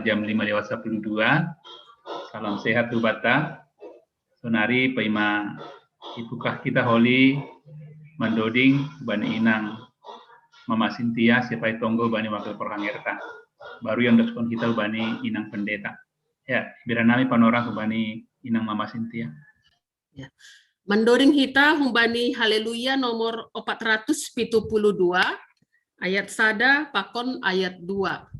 jam 5:52. Salam sehat Bata. Sonari paima ibukah kita holi mandoding bani inang Mama Sintia siapa tonggo bani wakil perhangerta. Baru yang deskon kita bani inang pendeta. Ya, biranami panorang bani inang Mama Sintia. Ya. Mandoding kita humbani haleluya nomor 472 ayat sada pakon ayat 2.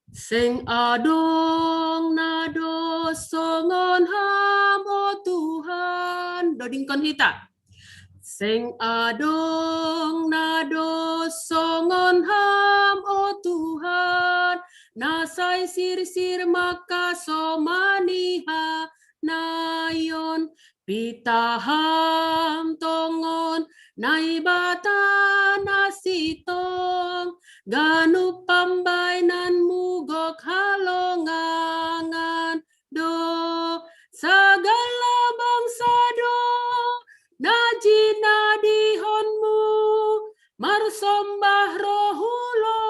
Sing adong nado songon ham o Tuhan. Dodingkon hita. Sing adong nado songon ham o Tuhan. Nasai sir maka somaniha nayon. Pitaham tongon naibata nasitong. Ganu pambainan mugok halongangan do segala bangsa do najina dihonmu marsombah rohulo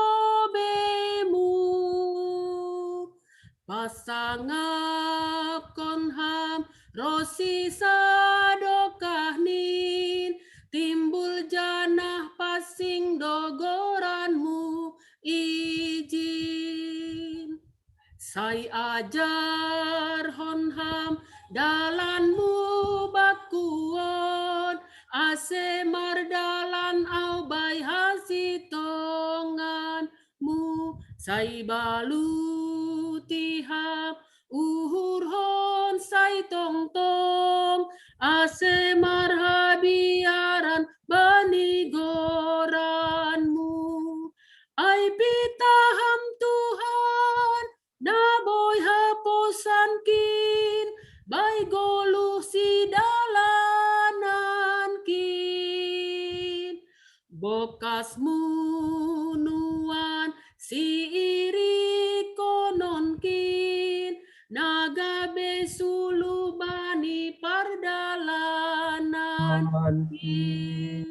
bemu pasangap konham rosi sadokah nin timbul janah pasing dogoranmu izin. Sai ajar honham dalanmu bakuon ase mardalan au bai hasitonganmu. Sai balu tiham uhur hon sai tong ase marhabiaran bani goranmu. Ai pitaham Tuhan naboy haposan kin bai goluh si dalanan kin bokasmu nuan si iri konon kin naga besulu bani pardalanan kin.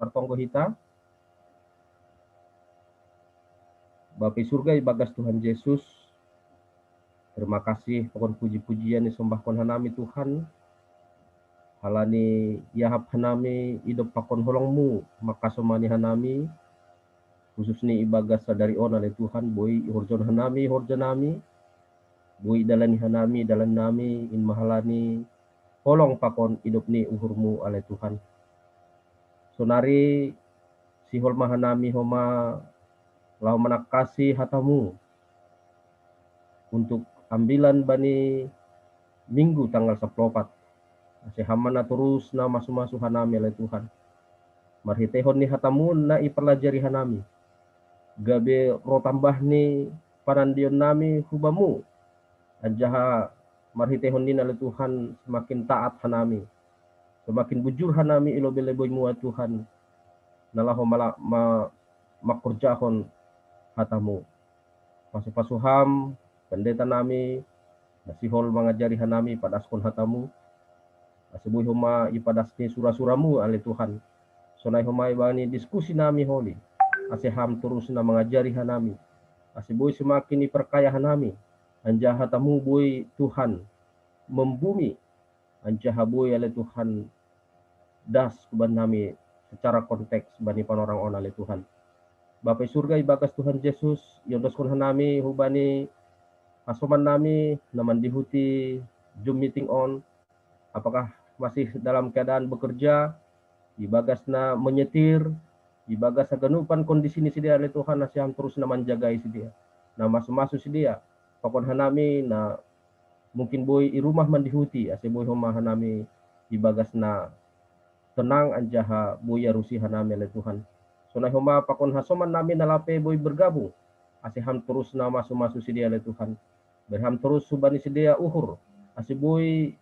Bertonggo hita. Bapak surga bagas Tuhan Yesus, terima kasih pokon puji-pujian disembah kon hanami Tuhan. Halani yahap hanami hidup pakon holongmu maka somani hanami khusus ni ibagas sadari ona le Tuhan boy horjon hanami horjanami boy dalani hanami dalan nami in mahalani holong pakon hidup ni uhurmu ale Tuhan. Sonari si hol mahanami homa lau menakasi hatamu untuk ambilan bani minggu tanggal 14. Sehamana terus na masu-masu hanami oleh Tuhan. Marhitehon ni hatamu na ipelajari hanami. Gabe ro tambah ni panandion nami hubamu. Anjaha marhitehon ni oleh Tuhan semakin taat hanami. Semakin bujur hanami ilobeleboymu Tuhan. Nalaho makurjahon hatamu. Pasuham pendeta nami nasihol mengajari hanami padaskon hatamu. Asibuy homa ipadasni surah-suramu ale Tuhan. Sonai homa ibani diskusi nami holi. Asiham terus na mengajari hanami. Asibuy semakin iperkaya hanami. Anja hatamu boy Tuhan membumi. Anja haboy ale Tuhan das kuban nami secara konteks bani panorang on ale Tuhan. Bapak surga ibagas Tuhan Yesus yang doskon hanami hubani asoman nami naman dihuti Zoom meeting on. Apakah masih dalam keadaan bekerja ibagas na menyetir ibagas saganupan kondisi ni sidia oleh Tuhan nasiam terus na manjagai sidia na masuk sidia pakon hanami na mungkin boy i rumah mandihuti ase boy homa hanami ibagas na tenang anjaha boy arusi hanami oleh Tuhan. Sonai homa pakon hasoman nami nalape boy bergabung. Asiham terus na masu sidia oleh Tuhan. Berham terus subani sidia uhur. Asih boy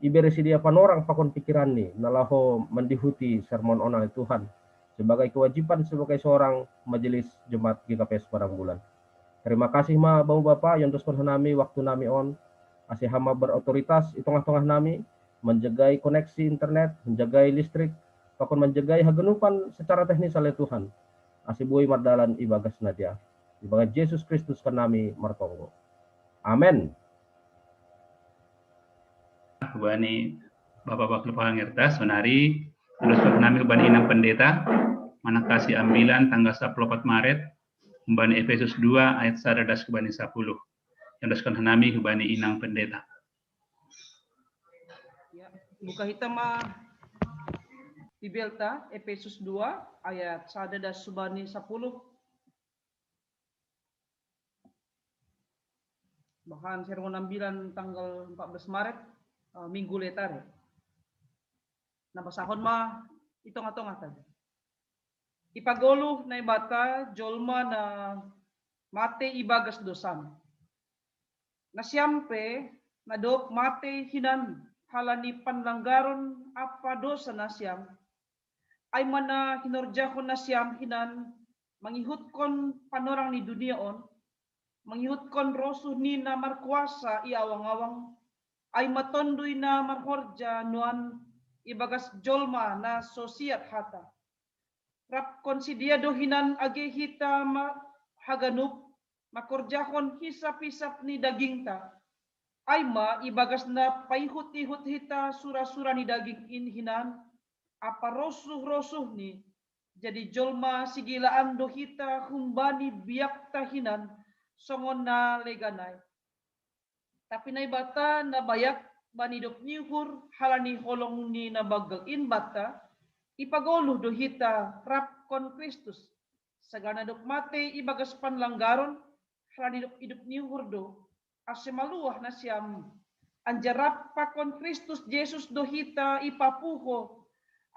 ibere sidia panorang pakon pikiran ni. Nalaho mendihuti sermon ona oleh Tuhan. Sebagai kewajiban sebagai seorang majelis jemaat GKP sebarang bulan. Terima kasih ma bau Bapak yang doskon hanami waktu nami on. Asih hama berotoritas di tengah-tengah nami. Menjagai koneksi internet, menjagai listrik. Pakon menjagai hagenupan secara teknis oleh Tuhan. Asibuy mardalan ibagas nadia. Ibaga Yesus Kristus kanami martonggo. Amen. Hubani Bapak Pangertas, sonari teruskan nami hubani inang pendeta, mana kasih ambilan tanggal 14 Maret, hubani Efesus 2 ayat 11 hubani 10. Yang teruskan nami hubani inang pendeta. Ya, buka hitam Bibelta Efesus 2 ayat 1 subani 10. Bahkan sermon ambilan tanggal 14 Maret minggu letar. Nah pasahon itong-atong tadi. Ipagolo na ibata jolma na mate ibagas dosan. Na siyempre na dok mate hinan halani panlanggaron apa dosa na siyam ay mana hinorja kon na siyam hinan mangihut kon panorang ni dunia on, mangihut kon rosuh ni na markuasa iawang-awang ay matondoy na marhorja nuan ibagas jolma na sosiat hata. Rap konsidiado hinan age hita haganup makorjahon hisap-hisap ni daging ta. Ay ibagas na paihut-ihut hita sura-sura ni daging hinan apa rosuh-rosuh ni jadi jolma sigilaan do hita humbani biak tahinan songon na leganay. Tapi na ibata na bayak banidop nihur halani holong ni nabagal in bata ipagoluh do hita rap kon Kristus sagana dok mate ibagas panlanggaron halani dok idup nihur do ase maluah na siam anjarap pakon Kristus Yesus do hita ipapuho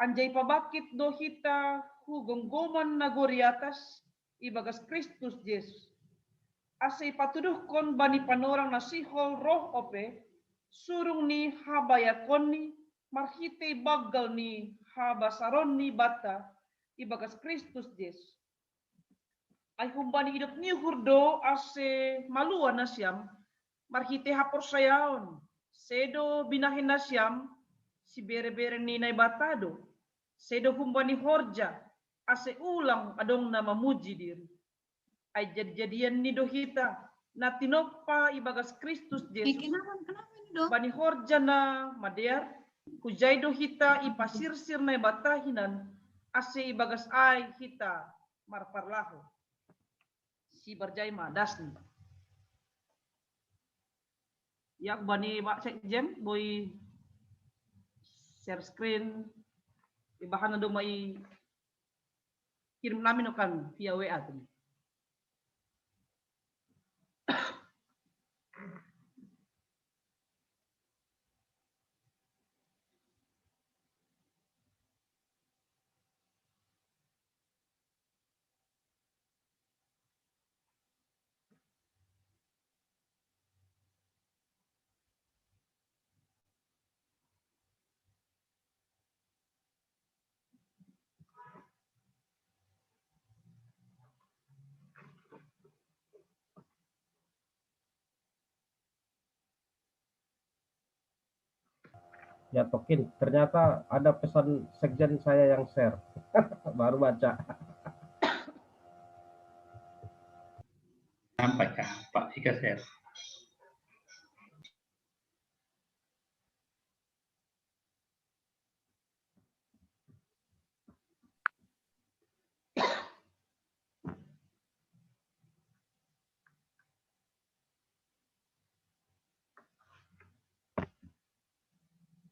anjay pabakit do hita hugonggoman nagori atas ibagas Kristus Yesus ase patuduh kon bani panorang nasihol roh ope surung ni habayakon ni marhite bagal ni habasaron ni bata ibagas Kristus Yesus ay humbani hidup ni hurdo ase malua na siyam marhite hapor sayaon sedo binahin na siyam si bere-bere ni nay batado sedo humbani horja ase ulang adong na mamuji diri ay jadian ni dohita na tinoppa ibagas Kristus Yesus. Bani horja na madear hujay dohita ipasirsir na batahinan ase ibagas ay hita marparlaho. Si barjay dasni. Yak bani Pak Sekjem boy share screen ibahan na do may kirim namin kan via WA tadi. Ya Tokin, ternyata ada pesan sekjen saya yang share. Baru baca. Sampai Kak, Pak Ika share.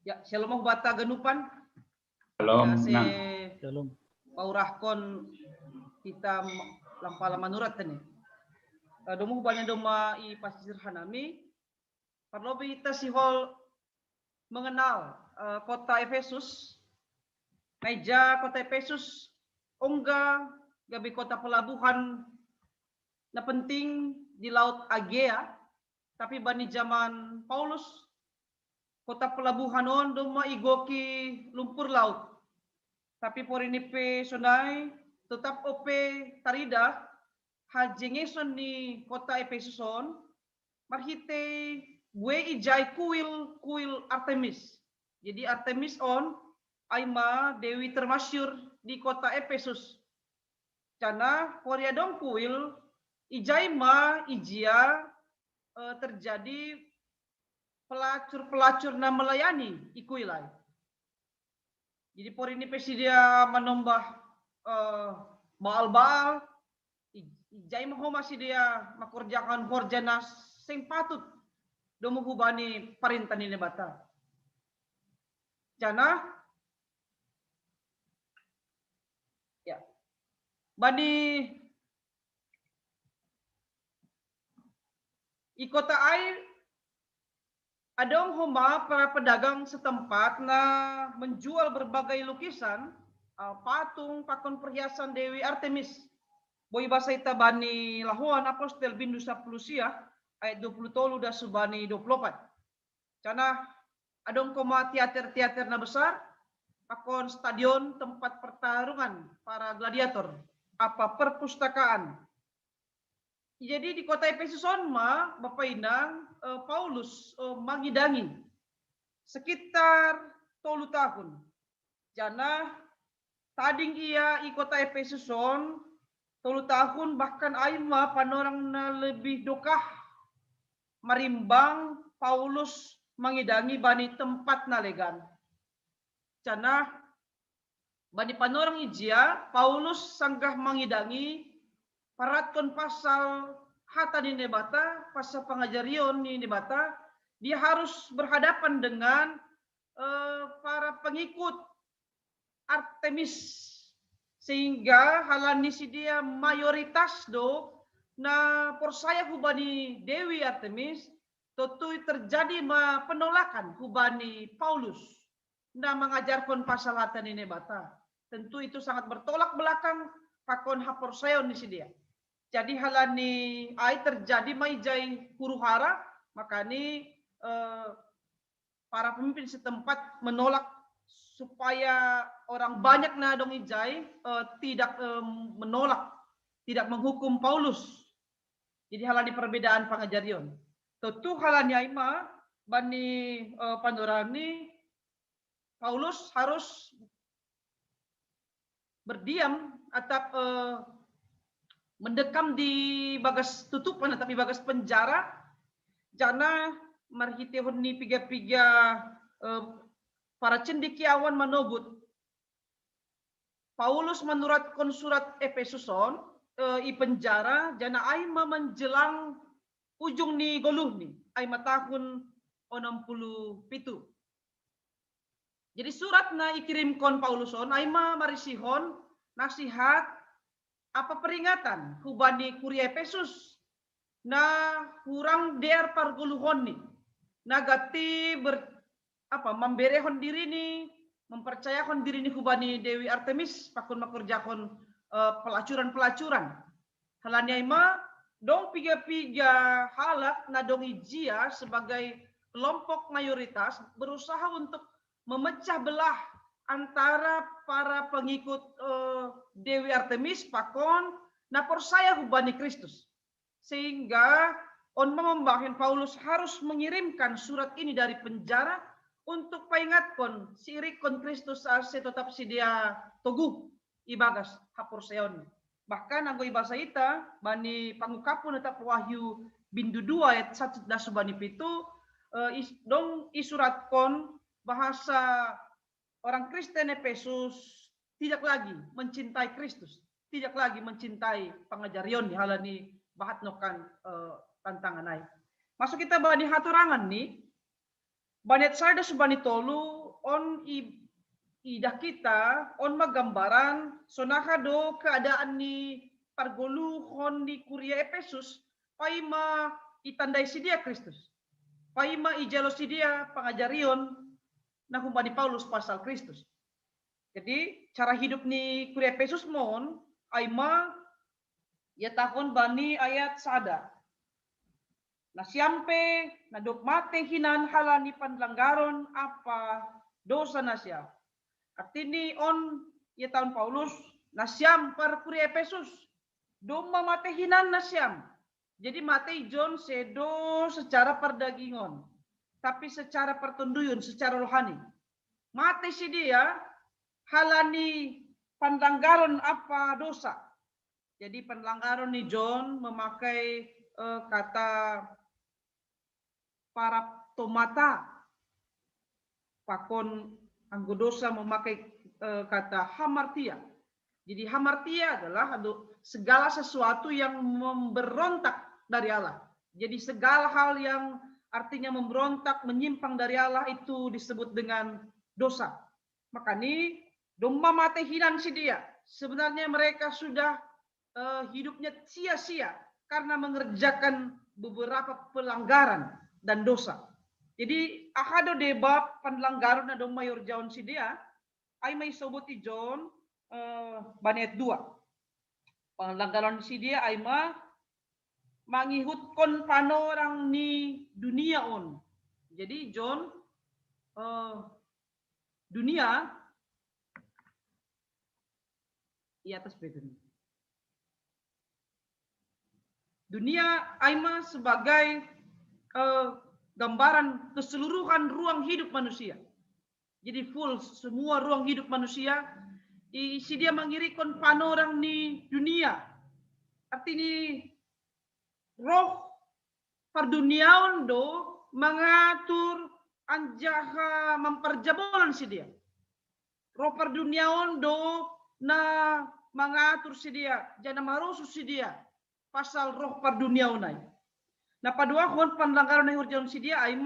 Ya, shalom bata ganupan. Shalom. Ya, shalom. Paurahkon kita lampala manurat tani. Domo banyak doma i pasir hanami. Parlobi kita sihol mengenal kota Efesus. Meja kota Efesus ongga gabi kota pelabuhan na penting di laut Agea. Tapi bani zaman Paulus kota pelabuhan on doma igoki lumpur laut. Tapi por ini pe sonai tetap ope tarida hajengeson ni kota Efesus on marhite bue ijai kuil Artemis. Jadi Artemis on aima dewi termasyur di kota Efesus. Cana poriadong kuil ijaima ijia terjadi pelacur-pelacur na melayani ikuilai. Jadi por ini pesi dia menambah baal-baal, ijaima ho masih dia makerjakan korjana sing patut domo hubani perintah ini bata. Jana ya bani i kota air adong homa para pedagang setempat na menjual berbagai lukisan, patung, pakon perhiasan Dewi Artemis. Boy bahasa ita bani lahuan apostel bindu saplusia ayat 20 dan subani 24. Karena adong koma teater-teater na besar, pakon stadion tempat pertarungan para gladiator, apa perpustakaan. Jadi di kota Efesus ma Bapak Inang Paulus mangidangi sekitar 10 tahun. Jana tading ia i kota Efesus 10 tahun bahkan aima panorang na lebih dokah marimbang Paulus mangidangi bani tempat na legan. Jana bani panorang ijia Paulus sanggah mangidangi paratkon pasal hata di nebata, pasal pengajarion di nebata, dia harus berhadapan dengan para pengikut Artemis, sehingga halani si dia mayoritas do na persaya hubani Dewi Artemis, tentu terjadi penolakan hubani Paulus na mengajarkan pasal hata di nebata. Tentu itu sangat bertolak belakang pakon haporsayon di si dia. Jadi halani ai terjadi maijai huru-hara, makanya para pemimpin setempat menolak supaya orang banyak na dong ijai tidak menolak, tidak menghukum Paulus. Jadi halani perbedaan pengajarion. Tentu halani aima bani pandorani Paulus harus berdiam atau mendekam di bagas tutupan tapi bagas penjara jana marhitehon ni piga-piga para cendekiawan manobut Paulus menuratkan surat Efesuson i penjara jana aima menjelang ujung ni goluh ni aima tahun 67. Jadi surat na ikirimkon Pauluson aima marisihon nasihat apa peringatan hubani kuria Efesus na kurang der parguluhon ni nagati memberehon diri ni mempercayakan diri ni hubani Dewi Artemis pakun makerjakon pelacuran halanya ima dong piga-piga halak na dong ijia sebagai kelompok mayoritas berusaha untuk memecah belah antara para pengikut Dewi Artemis pakon na persaya hubani Kristus, sehingga on membahin Paulus harus mengirimkan surat ini dari penjara untuk paingatkon si irikon Kristus ase tetap si dia toguh ibagas haporseon. Bahkan anggo ibasa ita bani pangukapun tetap Wahyu bindu 2 ayat 1 das bani pitu dong isuratkon bahasa orang Kristen Efesus tidak lagi mencintai Kristus, tidak lagi mencintai pengajarion di halani bahat nokan tantangan naik. Masuk kita bani haturangan nih, banet sada subani tolu on idah kita on magambaran sonahado keadaan ni pargolu hon di kuria Efesus paima itandai si dia Kristus, paima ijalo si dia pengajarion nah humbani Paulus pasal Kristus. Jadi cara hidup ni kuria Efesus mon aima ya tahun bani ayat sada. Nah siampe na dok mate hinan halani panlanggaron apa dosa nasya. Artini on ya tahun Paulus nasyam par kuria Efesus. Doma mate hinan nasyam. Jadi mate John sedo secara perdagingon. Tapi secara pertunduyun, secara rohani. Mati si dia halani pandanggaron apa dosa. Jadi pelanggaran ni John memakai kata paraptomata. Pakon anggodosa memakai kata hamartia. Jadi hamartia adalah segala sesuatu yang memberontak dari Allah. Jadi segala hal yang artinya memberontak, menyimpang dari Allah itu disebut dengan dosa. Maka ini domba mati hinan si dia. Sebenarnya mereka sudah hidupnya sia-sia karena mengerjakan beberapa pelanggaran dan dosa. Jadi ahado debab panlanggaran na dong mayor jaon si dia ay may sobot ti John banet 2. Panlanggaran si dia ay mangihut kon panorang ni dunia on. Jadi John dunia i atas betul. Dunia aima sebagai gambaran keseluruhan ruang hidup manusia. Jadi full semua ruang hidup manusia. Si dia mengirikan panorang ni dunia. Artinya roh perduniaon do mengatur anjaha memperjabolan si dia. Roh perduniaon do na mengatur si dia. Jana marusus si dia. Pasal roh perduniaon ay. Nah padua kon panlanggaran na hurjaon si dia ay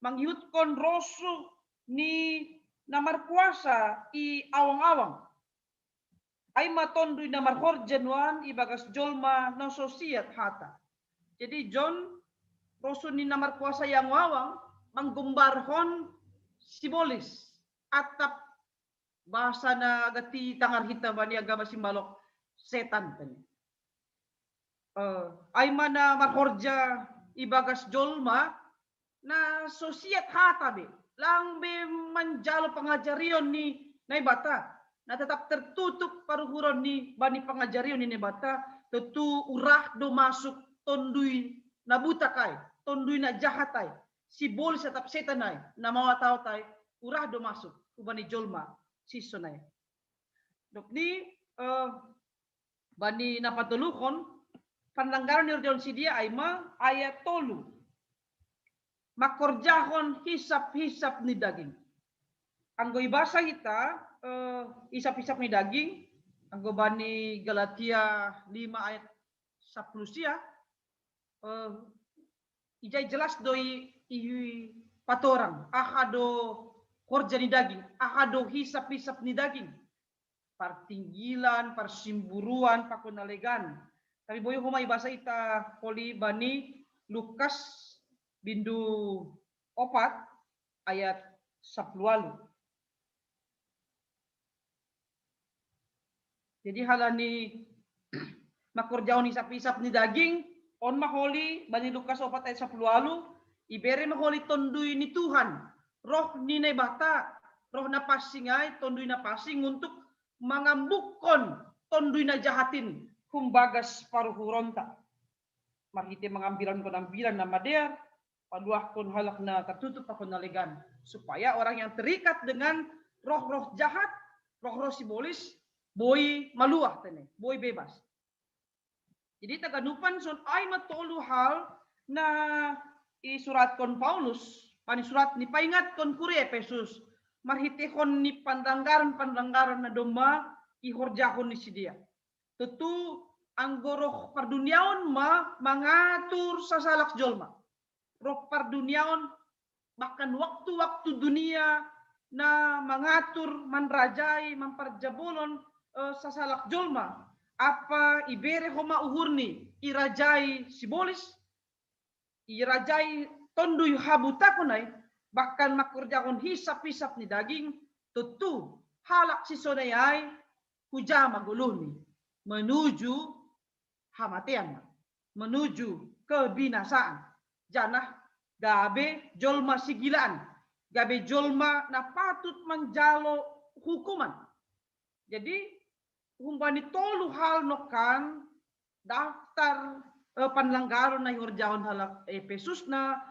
manghihut kon rosu ni namar kuasa i awang-awang. Ay matondoy namar horjanwan ibagas jolma no sosiat hata. Jadi John rosu ni namar kuasa yang awang menggumbarhon simbolis atap bahasa na gati tangar hita bani agama simbalok setan kan. Ay mana marhorja ibagas jolma na sosiat hata be lang be manjalo pengajarion ni naibata na tetap tertutup paruhuron ni bani pengajarion ni naibata tentu urah do masuk tondui na butakai tondui na jahatai sibol tetap setanai na mawataw tay urah do masuk ubani jolma sisonay dok ni bani napatulukon panlanggaran ni Ordeon si dia ayma ayat 3 makorjahon hisap-hisap ni daging. Anggo ibasa kita hisap-hisap ni daging anggo bani Galatia 5 ayat 10 sia ijai jelas doi patorang ahado korja ni daging ahado hisap-hisap ni daging partinggilan parsimburuan pakunalegan. Tapi boyo humay basa ita poli bani Lukas bindu 4 ayat 10. Jadi halani makorjaon hisap-hisap ni daging on maholi bani Lukas 4 ayat 10 ibere maholi tondui ni Tuhan roh ni bata roh na pasingay tondui na pasing untuk mangambukon tondui na jahatin kumbagas paruhuronta. Marhite mengambilan nama dia, paduah kon halak na tertutup akon nalegan. Supaya orang yang terikat dengan roh-roh jahat, roh-roh simbolis, boy maluah tene, boy bebas. Jadi taganupan son ay matolu hal na isurat kon Paulus, pani surat ni paingat kon kuri Efesus, marhite kon ni pandanggaran na domba ihorjahon ni si dia. Tentu anggoroh perduniaon mengatur sasalak jolma. Roh perduniaon bahkan waktu-waktu dunia na mengatur, menrajai, memperjabolon sasalak jolma. Apa ibere homa uhurni irajai simbolis, irajai tonduy habutakonay, bahkan makurjakon hisap-hisap ni daging, tentu halak si sonayay huja maguluni. Menuju hamatian, menuju kebinasaan. Janah gabe jolma sigilaan, gabe jolma na patut menjalo hukuman. Jadi humbani tolu hal nokan daftar panlanggaran na horjaon halak Efesus na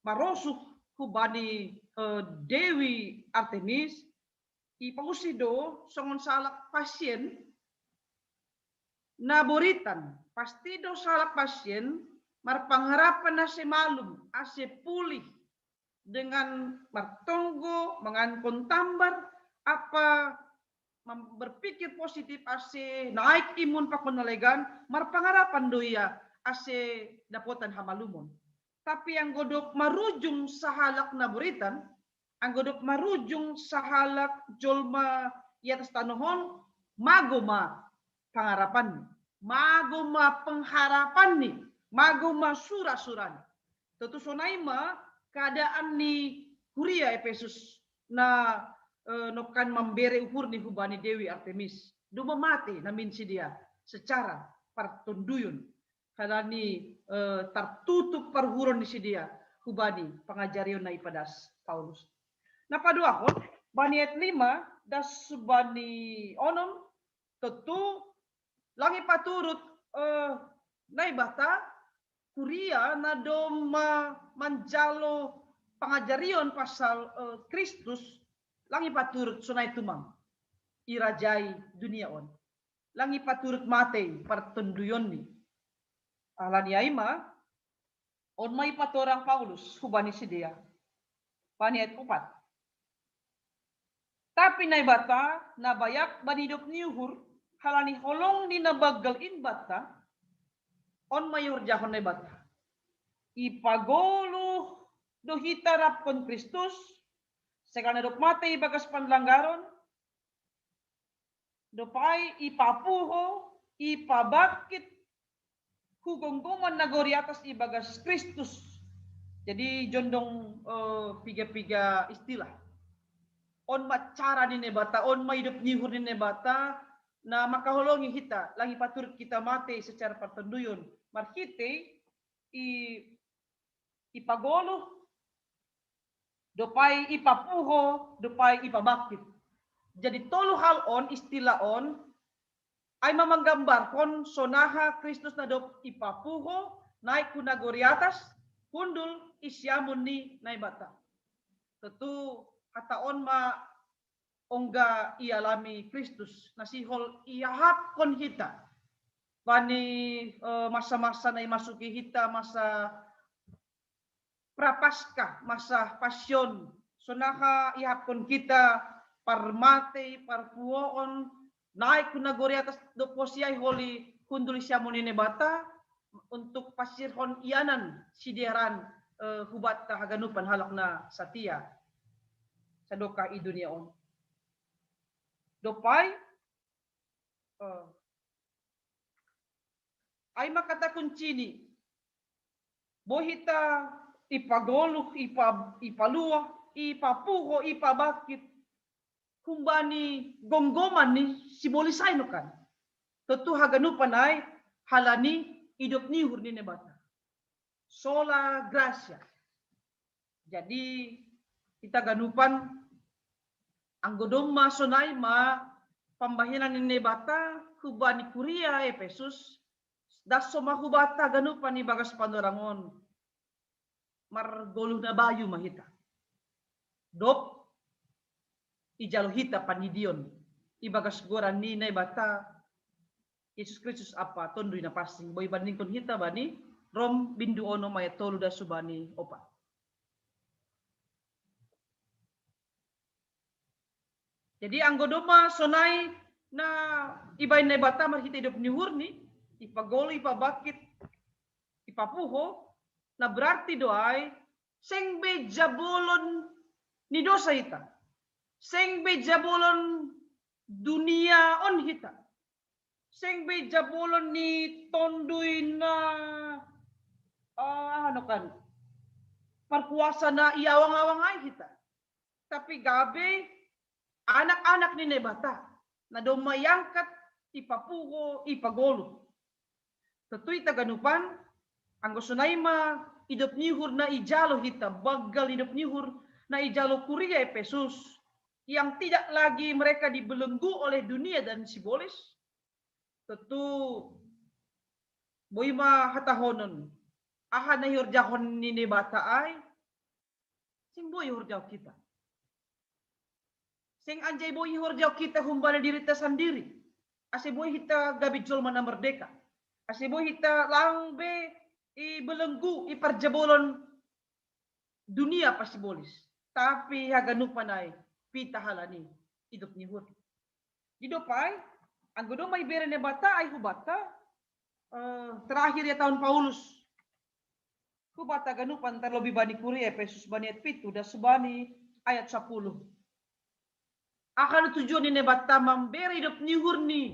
marosuh hubani Dewi Artemis ipangusido songon salak pasien naburitan pasti do salak pasien marpangharapan na si malum ase pulih dengan martonggo mengankon tambar apa berpikir positif ase naik imun pakonalegan marpangharapan doya ase dapotan hamalumon. Tapi yang godok marujung sahalak naburitan, ang godok marujung sahalak jolma i atas tanohon magoma pangarapan, magoma pengharapan ni, magoma sura-suran. Tentu sonaima keadaan ni Kuria Efesus na nokan memberi uhur ni hubani Dewi Artemis. Duma mati namin si dia secara partunduyun. Karena ni tertutup perhuron di si dia hubani pengajarion na ipadas Paulus. Nah paduakon bani ayat 5 das bani onom tentu langi paturut naibata Kuria na doma manjalo pengajarion pasal Kristus langi paturut sunai tumang irajai dunia on langi paturut mate pertunduyon ni alani aima on mai patorang Paulus hubani sidia bani ayat 4 tapi naibata nabayak bani hidup niuhur halani holong di nabagal in bata on mayor jahon naibata ipagolo do hitarap kon Kristus sekana dok mate ibagas panlanggaron dopai ipapuho ipabakit hugonggoman nagori atas ibagas Kristus. Jadi jondong piga-piga istilah. On macara ni nebata, on ma hidup nyihur ni nebata, na makaholongi kita, langi paturut kita mate secara pertenduyun. Marhite ipagolo, dopai ipapuho, dopai ipabakit. Jadi tolu hal on, istilah on, ay mamanggambar kon sonaha Kristus na dop ipapuho, naik kunagori atas, kundul isyamun ni naibata. Tentu hataon ma ongga ialami Kristus, nasihol iahap kon kita. Bani masa-masa na imasuki kita, masa prapaskah, masa pasyon, sonaha ihap kon kita, parmate, parpuoon, naik kunagori atas doposiai holi kundul isyamun ni nebata, untuk pasir hon ianan sideran hubat haganupan halak na satia sadoka i dunia on dopai ay makata kuncini bohita ipagoluh ipalua ipapuho ipabakit kumbani gonggoman ni simbolisay no kan tentu haganupan ay halani hidup ni hurni nebata. Sola gracia. Jadi kita ganupan anggodom ma sonai ma pambahinan ni nebata hubani Kuria Efesus das soma hubata ganupan ni bagas pandorangon margoluh na bayu mahita. Dop ijalo hita panidion ibagas goran ni nebata Yesus Kristus apa tondui na passing boy banding kon hita bani rom bindu ono maya tolu da subani opa. Jadi anggodoma sonai na ibay na bata marhita hidup ni hurni ipagolo ipabakit ipapuho na berarti doay sengbe jabolon ni dosa hita sengbe jabolon dunia on hita sengbe jabolon ni tondui na ano kan perkuasa na iawang-awang ay kita. Tapi gabe anak-anak ni nebata na domayangkat ipapugo ipagolo. Tatoy taganupan ang gusunay ma idop nihur na ijalo kita bagal idop nihur na ijalo Kuria Efesus yang tidak lagi mereka dibelenggu oleh dunia dan simbolis. Tentu boy ma hatahonon aha na hurjahon ni nebata ay sing boy hurjaw kita sing anjay boy hurjaw kita humbala diri ta sendiri ase boy hita gabi jolma na merdeka. Ase boy hita lang be i belenggu i perjabolon dunia pasti bolis. Tapi haganu panay pita halani hidup ni hur. Hidupai anggodo may bere ne bata ay hubata terakhir ya tahun Paulus. Hubata ganupan terlebih bani kuri Efesus bani ayat 7 dan subani ayat 10. Akan tujuan ni bata memberi hidup ni hurni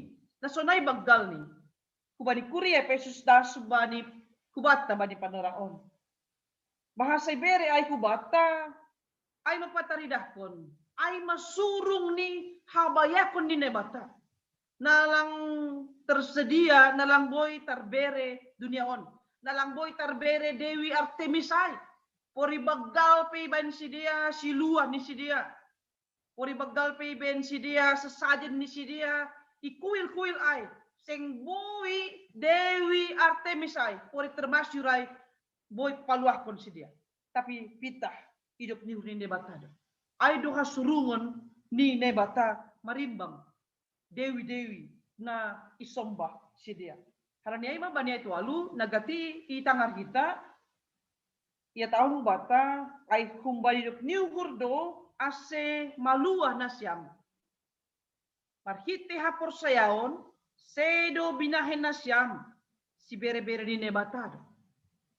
na sonay bagdal ni. Kubani kuri Efesus da subani kubata bani panaraon. Bahasa bere ay kubata ay mapataridahkon ay masurung ni habayakon ni nebata nalang tersedia nalang boy tarbere duniaon nalang boy tarbere Dewi Artemisai pori bagdal pe ban si dia silua ni si dia pori bagdal pe ben si dia sesajen ni si dia ikuil-kuil ay seng boy Dewi Artemisai pori termasyurai boy paluahkon si dia tapi pitah hidup ni nebata ay doha surungon ni nebata marimbang dewi-dewi na isombah si dia. Harani ay mabani itu alu nagati itangar kita ia tahu bata ay kumbali hidup ni gurdo ase maluah na siyam. Parhite hapor sayaon sedo binahen na siyam si bere-bere ni nebata.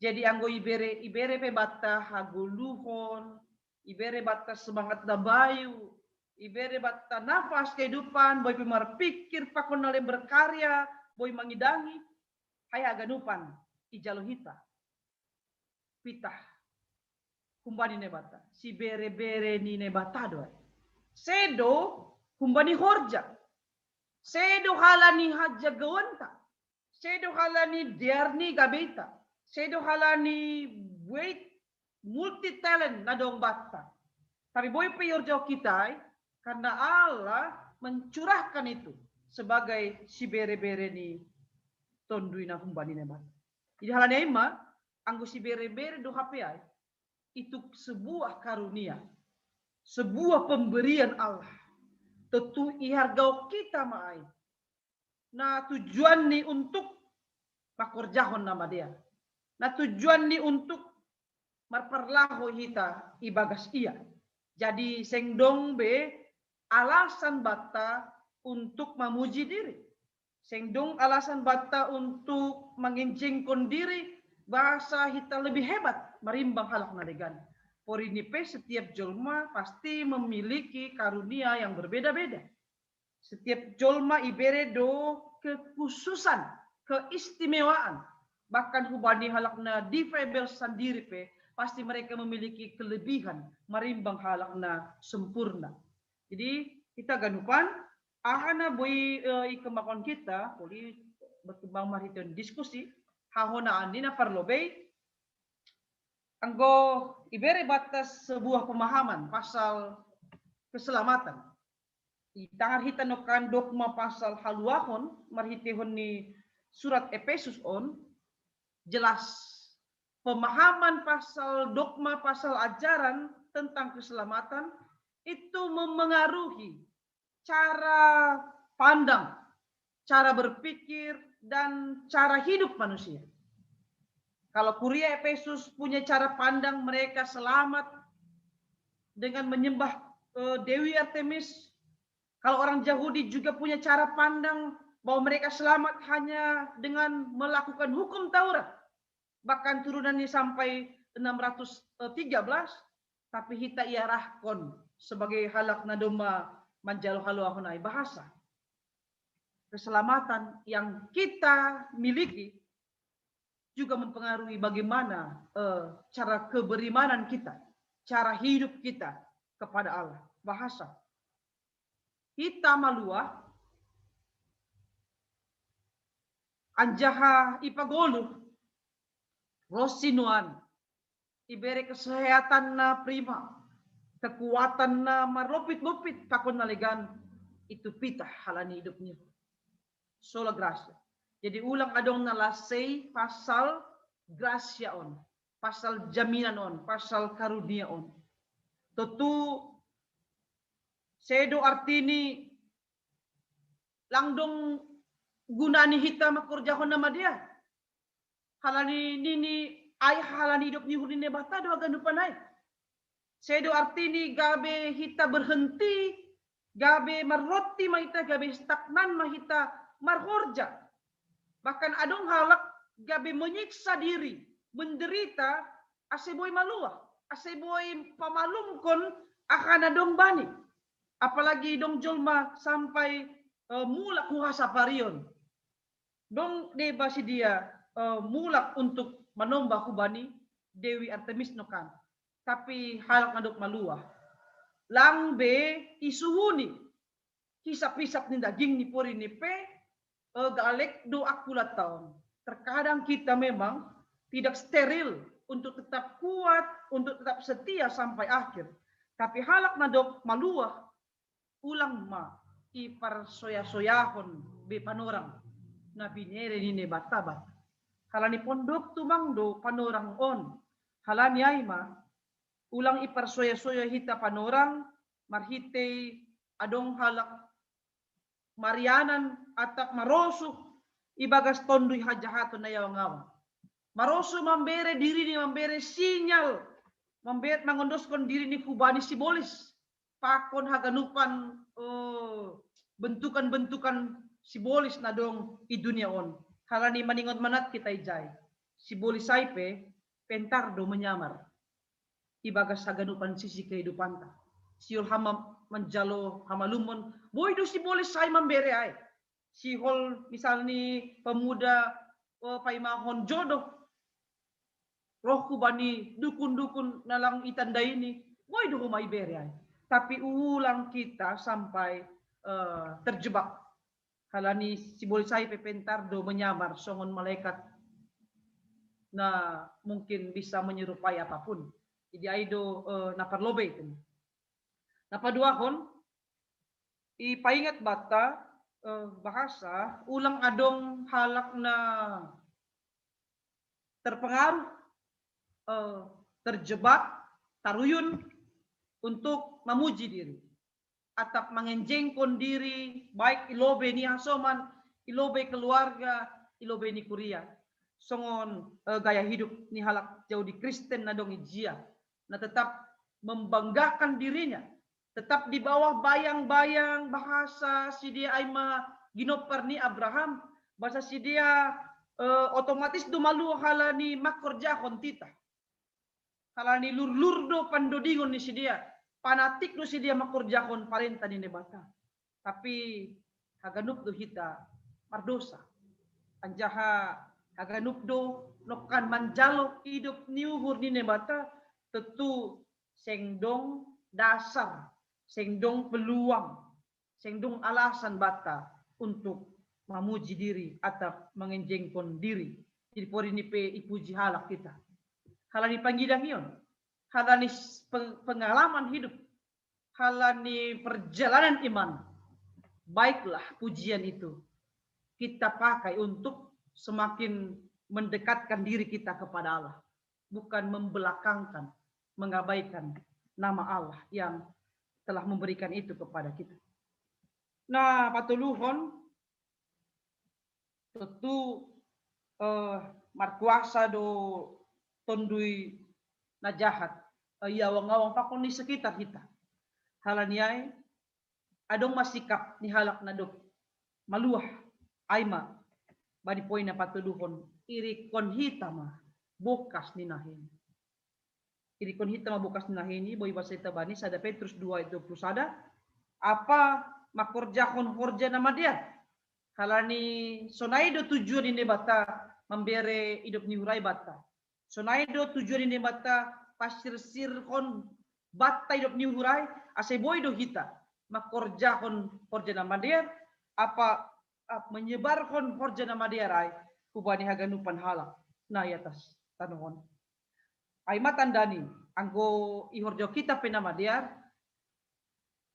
Jadi anggo ibere pe bata haguluhon ibere bata semangat na bayu, ibere bata nafas kehidupan, boy pikir pakon nale berkarya, boy mangidangi, haya ganupan ijalo hita, pitah, kumbani nebata, si bere-bere ni nebata doy, sedo kumbani horja, sedo halani haja gawanta, sedo halani diarni gabeta, sedo halani wait multi talent na dong bata. Tapi boy payor jauh kita karena Allah mencurahkan itu sebagai si bere-bere ni tondui na humbani nebat. Jadi halanya ima anggo si bere-bere do HP itu sebuah karunia, sebuah pemberian Allah. Tentu ihargau kita maai. Nah tujuan ni untuk pakorjahon nama dia. Nah tujuan ni untuk marperlaho hita ibagas ia. Jadi sengdong be alasan bata untuk memuji diri. Sengdong alasan bata untuk mengincingkan diri. Bahasa hita lebih hebat marimbang halak nadegan. Porinipe setiap jolma pasti memiliki karunia yang berbeda-beda. Setiap jolma ibere do kekhususan, keistimewaan. Bahkan hubani halakna difabel sendiri pe pasti mereka memiliki kelebihan marimbang halakna sempurna. Jadi kita ganupan ahana boy ikemakon kita boleh berkembang mariton diskusi hahona andina parlobe anggo ibere batas sebuah pemahaman pasal keselamatan. Itangar hita nokan dogma pasal haluahon marhitehon ni surat Efesus on jelas pemahaman pasal dogma, pasal ajaran tentang keselamatan itu memengaruhi cara pandang, cara berpikir, dan cara hidup manusia. Kalau kuria Efesus punya cara pandang mereka selamat dengan menyembah Dewi Artemis. Kalau orang Yahudi juga punya cara pandang bahwa mereka selamat hanya dengan melakukan hukum Taurat. Bahkan turunannya sampai 613, tapi hita iarahkon sebagai halak nadoma manjalo haluahunai bahasa. Keselamatan yang kita miliki juga mempengaruhi bagaimana cara keberimanan kita, cara hidup kita kepada Allah. Bahasa. Hita malua anjaha ipagolu Rosinuan, ibere kesehatan na prima, kekuatan na marlopit-lopit kakon nalegan itu pitah halani hidupnya. Sola gracia. Jadi ulang adong nalasay pasal gracia on, pasal jaminan on, pasal karunia on. Tentu sedo artini langdong gunani hita makurjahon nama dia. Halani nini ay halani hidup ni hurine bata do agan dupanay. Sedo artini gabe hita berhenti, gabe marroti mahita, gabe stagnan mahita marhorja. Bahkan adong halak gabe menyiksa diri, menderita, aseboy maluah, aseboy pamalungkon akan adong bani. Apalagi dong jolma sampai mulak kuhasa parion. Dong deba si dia mulak untuk menombah kubani Dewi Artemis nokan. Tapi halak ngadok maluah. Langbe isuhuni. Hisap-hisap ni daging ni pori ni pe. Galek do akulat tahun. Terkadang kita memang tidak steril untuk tetap kuat, untuk tetap setia sampai akhir. Tapi halak ngadok maluah. Ulang ma. Ipar soya-soyahon be panorang. Na binere ni bata-bata. Halani pondok tumang do panorang on. Halani ay ma. Ulang ipar soya-soya hita panorang, marhite adong halak marianan atak marosu ibagas tonduy hajahaton na yawang-awang. Marosu mambere diri ni mambere sinyal, mambet mangondoskan diri ni kubani sibolis, pakon haganupan bentukan-bentukan sibolis na dong i dunia on. Halani maningon manat kita ijay, sibolis saipe pentardo menyamar. Ibagas haganupan sisi kehidupan ta. Siul hama menjalo hama lumon. Boy do si boleh say mambere ay. Si hol misalnya pemuda paimahon jodoh. Rohku bani dukun-dukun nalang itanda ini. Boy do humay bere ay. Tapi ulang kita sampai terjebak. Halani si boleh say pepentar do menyamar songon malaikat na mungkin bisa menyerupai apapun. Jadi aido naparlobe itu. Napaduahon ipaingat bata bahasa ulang adong halak na terpengaruh, terjebak, taruyun untuk memuji diri. Atap mengenjengkon diri baik ilobe ni hasoman, ilobe keluarga, ilobe ni kuria. Songon gaya hidup ni halak jauh di Kristen na dong ijia. Nah tetap membanggakan dirinya, tetap di bawah bayang-bayang bahasa si dia aima ginopar ni Abraham, bahasa si dia otomatis do malu halani makorja kontita, halani lur-lur do pandodingon ni si dia, fanatik do si dia makorja kon parenta ni nebata, tapi haganup do hita mardosa, anjaha haganup do nokan manjalo hidup niuhur ni nebata. Tentu sengdong dasar, sengdong peluang, sengdong alasan bata untuk memuji diri atau mengenjengkon diri. Jadi pori ni pe ipuji halak kita. Halani panggidang ion, halani pengalaman hidup, halani perjalanan iman. Baiklah pujian itu kita pakai untuk semakin mendekatkan diri kita kepada Allah. Bukan membelakangkan, mengabaikan nama Allah yang telah memberikan itu kepada kita. Nah, patuluhon tentu markuasa do tondui najahat yawang-awang pakon di sekitar kita. Halaniai adong masikap ni halak nadok maluah aima badi poin na patuluhon iri kon hitama bokas ni nahin. Irikon hitam bokas ni nahin boy bahasa bani sada Petrus 2:21 apa makorjahon horja nama dia. Halani sonaido tujuan ini bata membere hidup ni hurai bata. Sonaido tujuan ini bata pasir sirkon bata hidup ni hurai ase boy do hita makorjahon horja nama dia apa menyebarkan horja nama dia rai kubani haganupan halak na yatas tanuhon. Aima tandani anggo ihorjo kita penama dia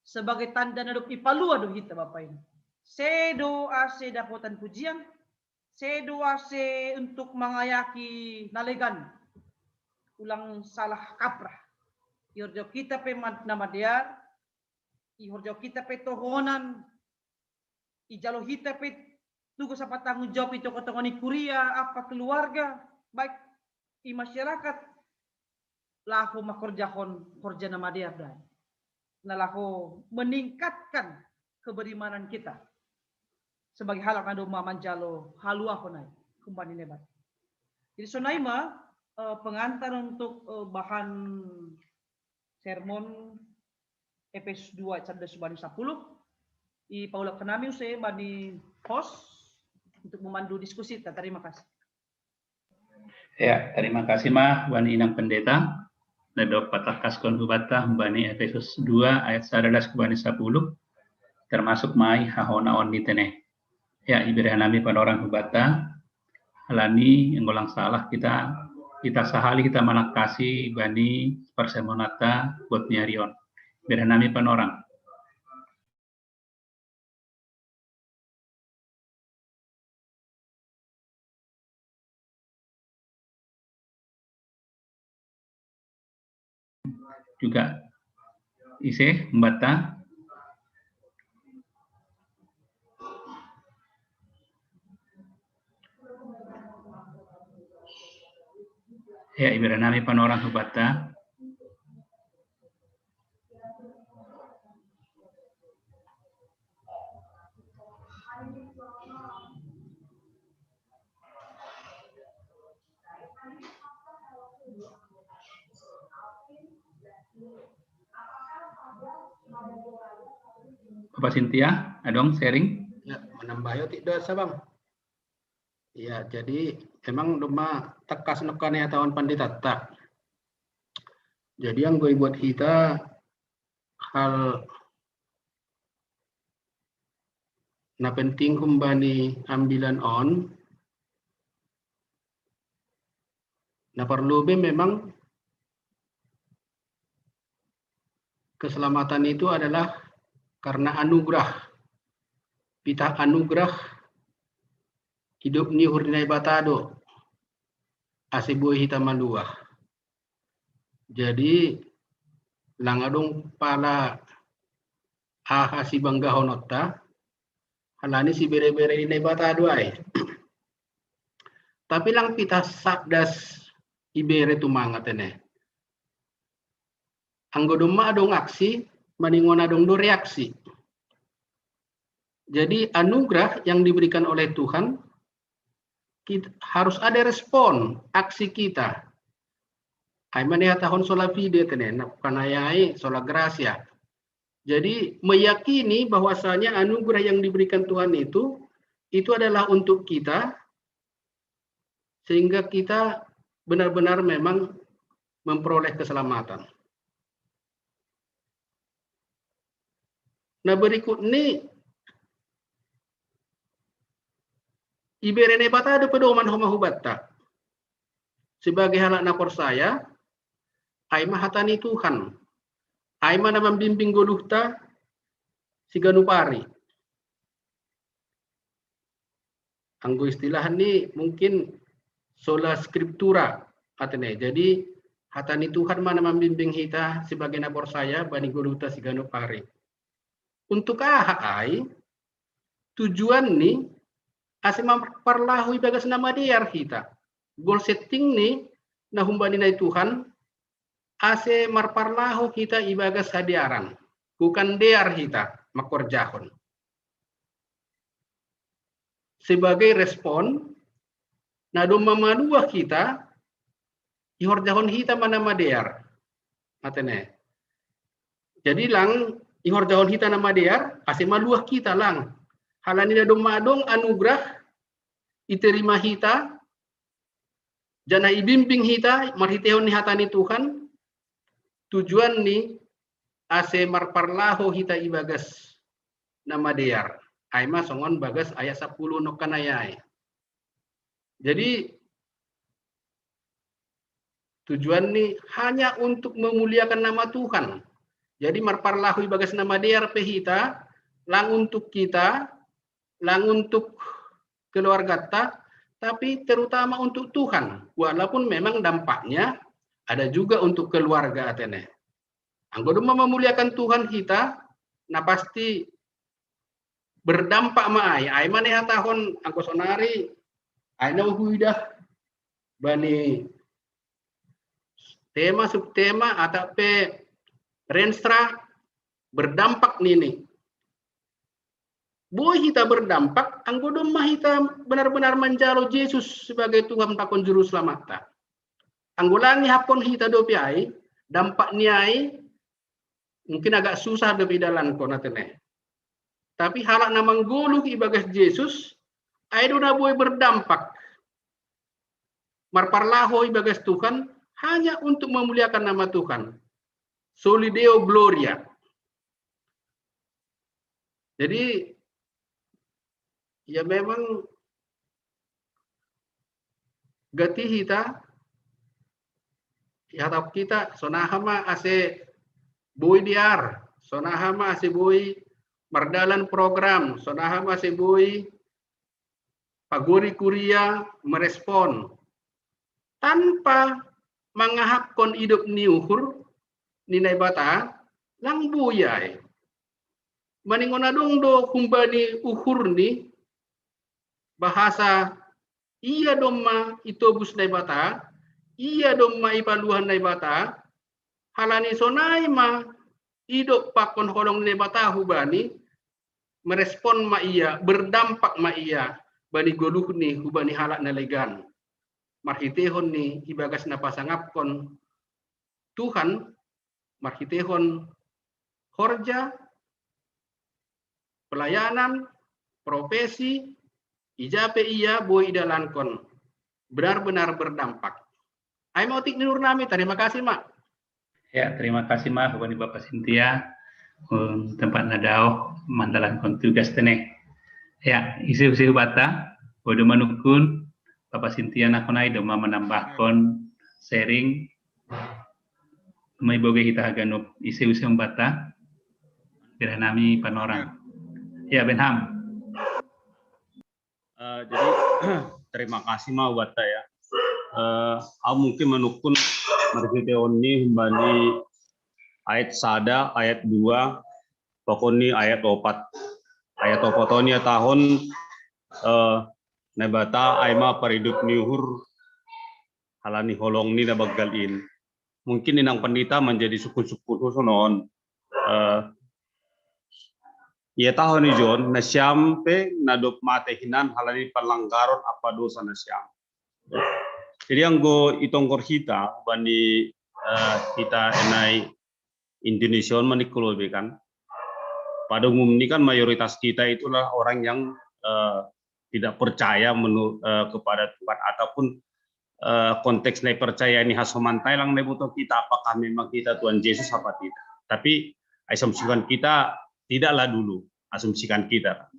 sebagai tanda nadok ipalua do hita bapak ini. Sedo ase dapotan pujian, sedo ase untuk mengayaki nalegan ulang salah kaprah. Ihorjo kita penama dia, ihorjo kita petohonan, ijalo hita pet tugas apa tanggung jawab itu ketengoni kuliah, apa keluarga, baik di masyarakat, lako makorja nama dia dan nah lako meningkatkan keberimanan kita sebagai halak ando manjalo halu aku naik kembali nebat. Jadi sonaima pengantar untuk bahan sermon Efesus 2 ayat 11 subani 10 i Paula kenami usai bani host untuk memandu diskusi kita. Terima kasih. Ya, terima kasih mah Wani Inang Pendeta. Nadok patah kaskon hubata Bani Efesus 2 ayat 11 Bani 10 termasuk mai hahonaon di teneh. Ya, ibirah nami pada orang hubata halani yang golang salah kita sahali kita manakasi Bani persemonata buat nyarion. Ibirah nami pada orang. Juga ise membata ya ibara nami panorang hubata Bapak Cynthia, adong sharing. Ya, menambah yo tidak sabang. Ya, jadi emang doma tekas nekan ya tahun pandita tak. Jadi yang gue buat kita hal na penting kumbani ambilan on. Nah perlu memang keselamatan itu adalah karena anugerah. Pitah anugerah hidup ni hurdinai batado. Asibuhi hitam maluah. Jadi langadong pala aha si bangga honota halani si bere-bere ini batado ay. Tapi lang pitah sabdas ibere tumangat ene. Anggodoma adong aksi maningon adong do reaksi. Jadi anugerah yang diberikan oleh Tuhan harus ada respon aksi kita. Ay maneh tahun sola fide tenen kanayai sola gracia. Jadi meyakini bahwasanya anugerah yang diberikan Tuhan itu adalah untuk kita sehingga kita benar-benar memang memperoleh keselamatan. Nah berikut ini iberene bata ada pedoman homa hubatta. Sebagai anak napor saya, aima hatani Tuhan. Aima na membimbing goluhta si ganupari. Anggo istilah ini mungkin sola scriptura atene. Jadi hatani Tuhan mana membimbing kita sebagai napor saya bani goluhta si ganupari. Untuk ai tujuan nih asih memperlahui bagas nama dia kita. Goal setting nih nah humbani nai Tuhan ase marparlahu kita ibagas hadiaran bukan dear kita makorjahon sebagai respon nah doma maluah kita ihorjahon kita mana madear atene jadi lang ihorjahon kita nama dear ase maluah kita lang halani na doma dong anugerah iterima kita jana ibimbing kita marhitehon ni hatani Tuhan tujuan ni ase marparlaho kita ibagas nama dear. Aima songon bagas ayat 10 nokanayai. Jadi tujuan ni hanya untuk memuliakan nama Tuhan. Jadi marparlaho ibagas nama dear pehita lang untuk kita, lang untuk keluarga ta, tapi terutama untuk Tuhan. Walaupun memang dampaknya ada juga untuk keluarga atene. Anggo memuliakan Tuhan kita, nah pasti berdampak ma ai mane hatahon angko sonari ai na huidah bani tema subtema atape renstra berdampak nini. Boy kita berdampak, anggo domah kita benar-benar menjalo Yesus sebagai Tuhan takon juru selamat. Anggo langi hapon kita dopi ai, dampak niai mungkin agak susah dopi dalan ko natene. Tapi halak namang gulu ibagas Yesus, ai dona boy berdampak. Marparlaho ibagas Tuhan hanya untuk memuliakan nama Tuhan. Soli Deo Gloria. Jadi ya memang gati kita ya tap kita sonahama ase boy diar, sonahama ase boy mardalan program, sonahama ase boy pagori kuria merespon tanpa mangahapkon hidup niuhur ninai bata lang buyai maningon adong do kumbani uhur ni bahasa iya domma itobus nai bata iya domma ipaluhan nai bata halani sonai ma hidup pakon holong nai bata hubani merespon ma iya berdampak ma iya bani goluh ni hubani halak nalegan marhitehon ni ibagas na pasangapkon Tuhan marhitehon horja pelayanan profesi ijape iya boy idalankon benar-benar berdampak. Ai mau tik nur nami, terima kasih mak. Ya, terima kasih mak kepada Bapak Sintia tempat nadao mandalan kon tugas teneh. Ya, isi bata bodo manukun Bapak Sintia nakonai doma menambahkan sharing mai boge kita haganop isi bata kira nami panorang. Ya, Benham. Jadi terima kasih mau buat saya. Aku mungkin menukun marketeon ini bani ayat sada ayat 2 pokoknya ayat 4 ayat 4 tahun nebata aima paridup niuhur halani holong ni nabagalin mungkin inang pendita menjadi sukun-sukun husonon ia tahun ni John nasyam pe nadop mate hinan halani pelanggaran apa dosa nasyam. Jadi anggo itongkor kita bani kita enai Indonesia manikulo kan. Pada umumnya kan mayoritas kita itulah orang yang tidak percaya kepada Tuhan ataupun konteks nai percaya ini hasomantai lang nai butuh kita apakah memang kita Tuhan Yesus apa tidak. Tapi asumsikan kita tidaklah dulu asumsikan kita.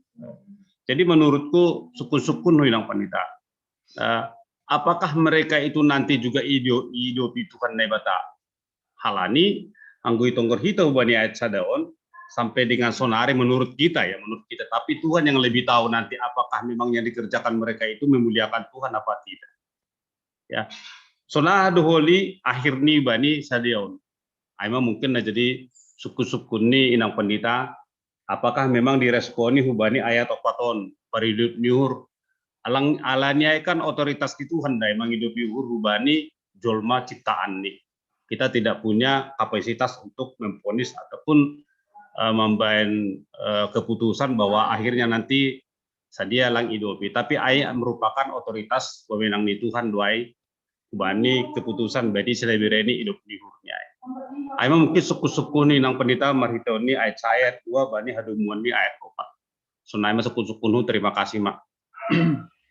Jadi menurutku sukun-sukun hilang panita. Apakah mereka itu nanti juga hidup Tuhan nebata halani anggo itonggor hita ubani ayat sadaon sampai dengan sonari menurut kita. Tapi Tuhan yang lebih tahu nanti apakah memang yang dikerjakan mereka itu memuliakan Tuhan apa tidak. Ya. Sonah doholi akhir ni bani sadaon. Aima mungkin jadi suku-suku ni inang pendita apakah memang diresponi hubani ayat opaton paridup niur alang alanya kan otoritas di Tuhan dai menghidupi hubani jolma ciptaan nih kita tidak punya kapasitas untuk memvonis ataupun membain keputusan bahwa akhirnya nanti sadia lang hidupi tapi ayat merupakan otoritas pemenang di Tuhan doai hubani keputusan badi selebireni hidup di hurnya. Aima mungkin suku-suku ni nang pendeta marhitoni ayat 2 bani hadumuan ni ayat 4. Sunai mas suku-suku nu terima kasih mak.